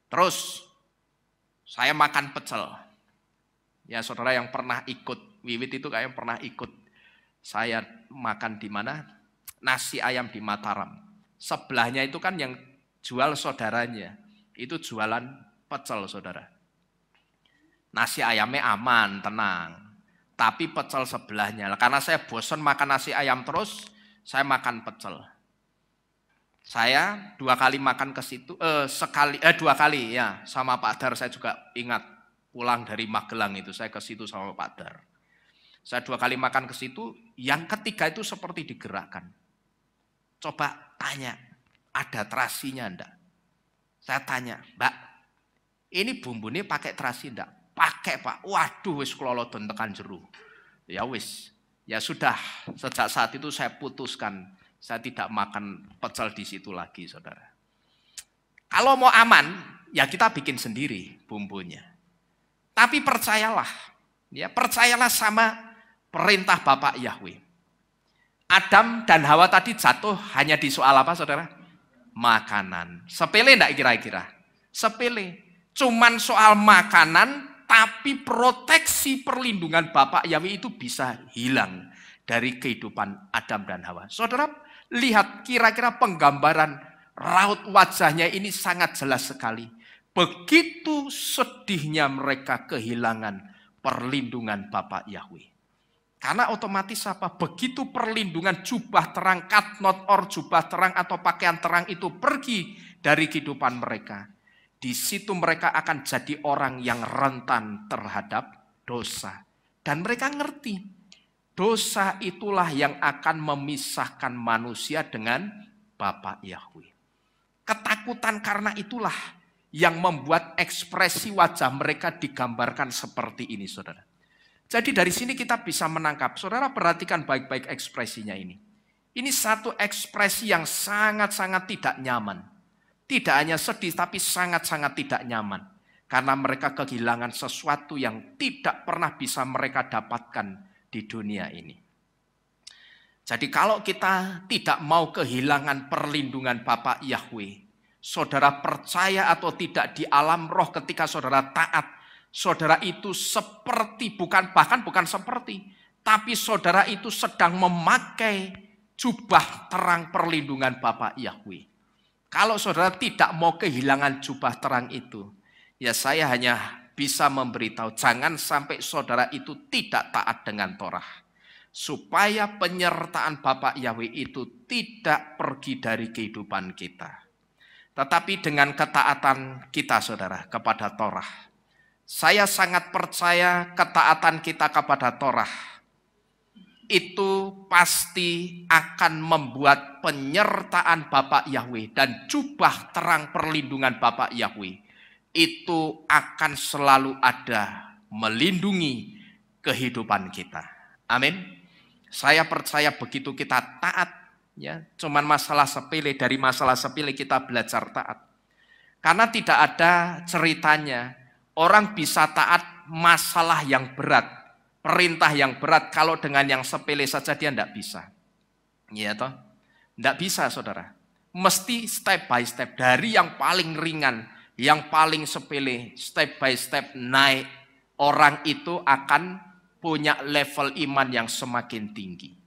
Terus saya makan pecel. Ya saudara yang pernah ikut, Wiwit itu kayak pernah ikut. Saya makan di mana? Nasi ayam di Mataram. Sebelahnya itu kan yang jual saudaranya. Itu jualan pecel saudara. Nasi ayamnya aman, tenang. Tapi pecel sebelahnya. Karena saya bosan makan nasi ayam terus, saya makan pecel. Saya 2 kali makan ke situ, 2 kali ya, sama Pak Dar saya juga ingat pulang dari Magelang itu, saya ke situ sama Pak Dar. Saya 2 kali makan ke situ, yang ketiga itu seperti digerakkan. Coba tanya, ada terasinya enggak? Saya tanya, Mbak, ini bumbunya pakai terasi enggak? Pakai Pak, waduh wis kelolodon tekan jero. Ya wis, ya sudah sejak saat itu saya putuskan, saya tidak makan pecel di situ lagi saudara. Kalau mau aman, ya kita bikin sendiri bumbunya. Tapi percayalah, ya percayalah sama perintah Bapak Yahweh. Adam dan Hawa tadi jatuh hanya di soal apa saudara? Makanan. Sepele enggak kira-kira? Sepele. Cuman soal makanan, tapi proteksi perlindungan Bapak Yahweh itu bisa hilang dari kehidupan Adam dan Hawa. Saudara, lihat kira-kira penggambaran raut wajahnya ini sangat jelas sekali. Begitu sedihnya mereka kehilangan perlindungan Bapak Yahweh. Karena otomatis apa? Begitu perlindungan jubah terang, katnot or jubah terang atau pakaian terang itu pergi dari kehidupan mereka. Di situ mereka akan jadi orang yang rentan terhadap dosa. Dan mereka ngerti, dosa itulah yang akan memisahkan manusia dengan Bapak Yahweh. Ketakutan karena itulah yang membuat ekspresi wajah mereka digambarkan seperti ini, saudara. Jadi dari sini kita bisa menangkap, saudara perhatikan baik-baik ekspresinya ini. Ini satu ekspresi yang sangat-sangat tidak nyaman. Tidak hanya sedih, tapi sangat-sangat tidak nyaman. Karena mereka kehilangan sesuatu yang tidak pernah bisa mereka dapatkan di dunia ini. Jadi kalau kita tidak mau kehilangan perlindungan Bapak Yahweh, saudara percaya atau tidak di alam roh ketika saudara taat, saudara itu seperti, bahkan bukan seperti, tapi saudara itu sedang memakai jubah terang perlindungan Bapak Yahweh. Kalau saudara tidak mau kehilangan jubah terang itu, ya saya hanya bisa memberitahu, jangan sampai saudara itu tidak taat dengan Torah. Supaya penyertaan Bapak Yahweh itu tidak pergi dari kehidupan kita. Tetapi dengan ketaatan kita saudara kepada Torah. Saya sangat percaya ketaatan kita kepada Torah itu pasti akan membuat penyertaan Bapak Yahweh dan jubah terang perlindungan Bapak Yahweh itu akan selalu ada melindungi kehidupan kita. Amin. Saya percaya begitu kita taat, ya, cuman masalah sepele, dari masalah sepele kita belajar taat. Karena tidak ada ceritanya orang bisa taat masalah yang berat. Perintah yang berat kalau dengan yang sepele saja dia tidak bisa. Iya toh? Tidak bisa saudara. Mesti step by step. Dari yang paling ringan, yang paling sepele, step by step naik. Orang itu akan punya level iman yang semakin tinggi.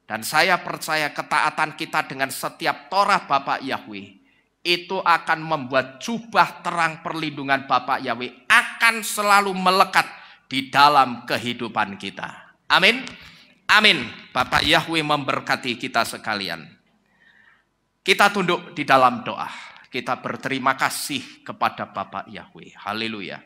Dan saya percaya ketaatan kita dengan setiap Torah Bapak Yahweh, itu akan membuat jubah terang perlindungan Bapak Yahweh akan selalu melekat di dalam kehidupan kita. Amin. Amin. Bapak Yahweh memberkati kita sekalian. Kita tunduk di dalam doa. Kita berterima kasih kepada Bapak Yahweh. Haleluya.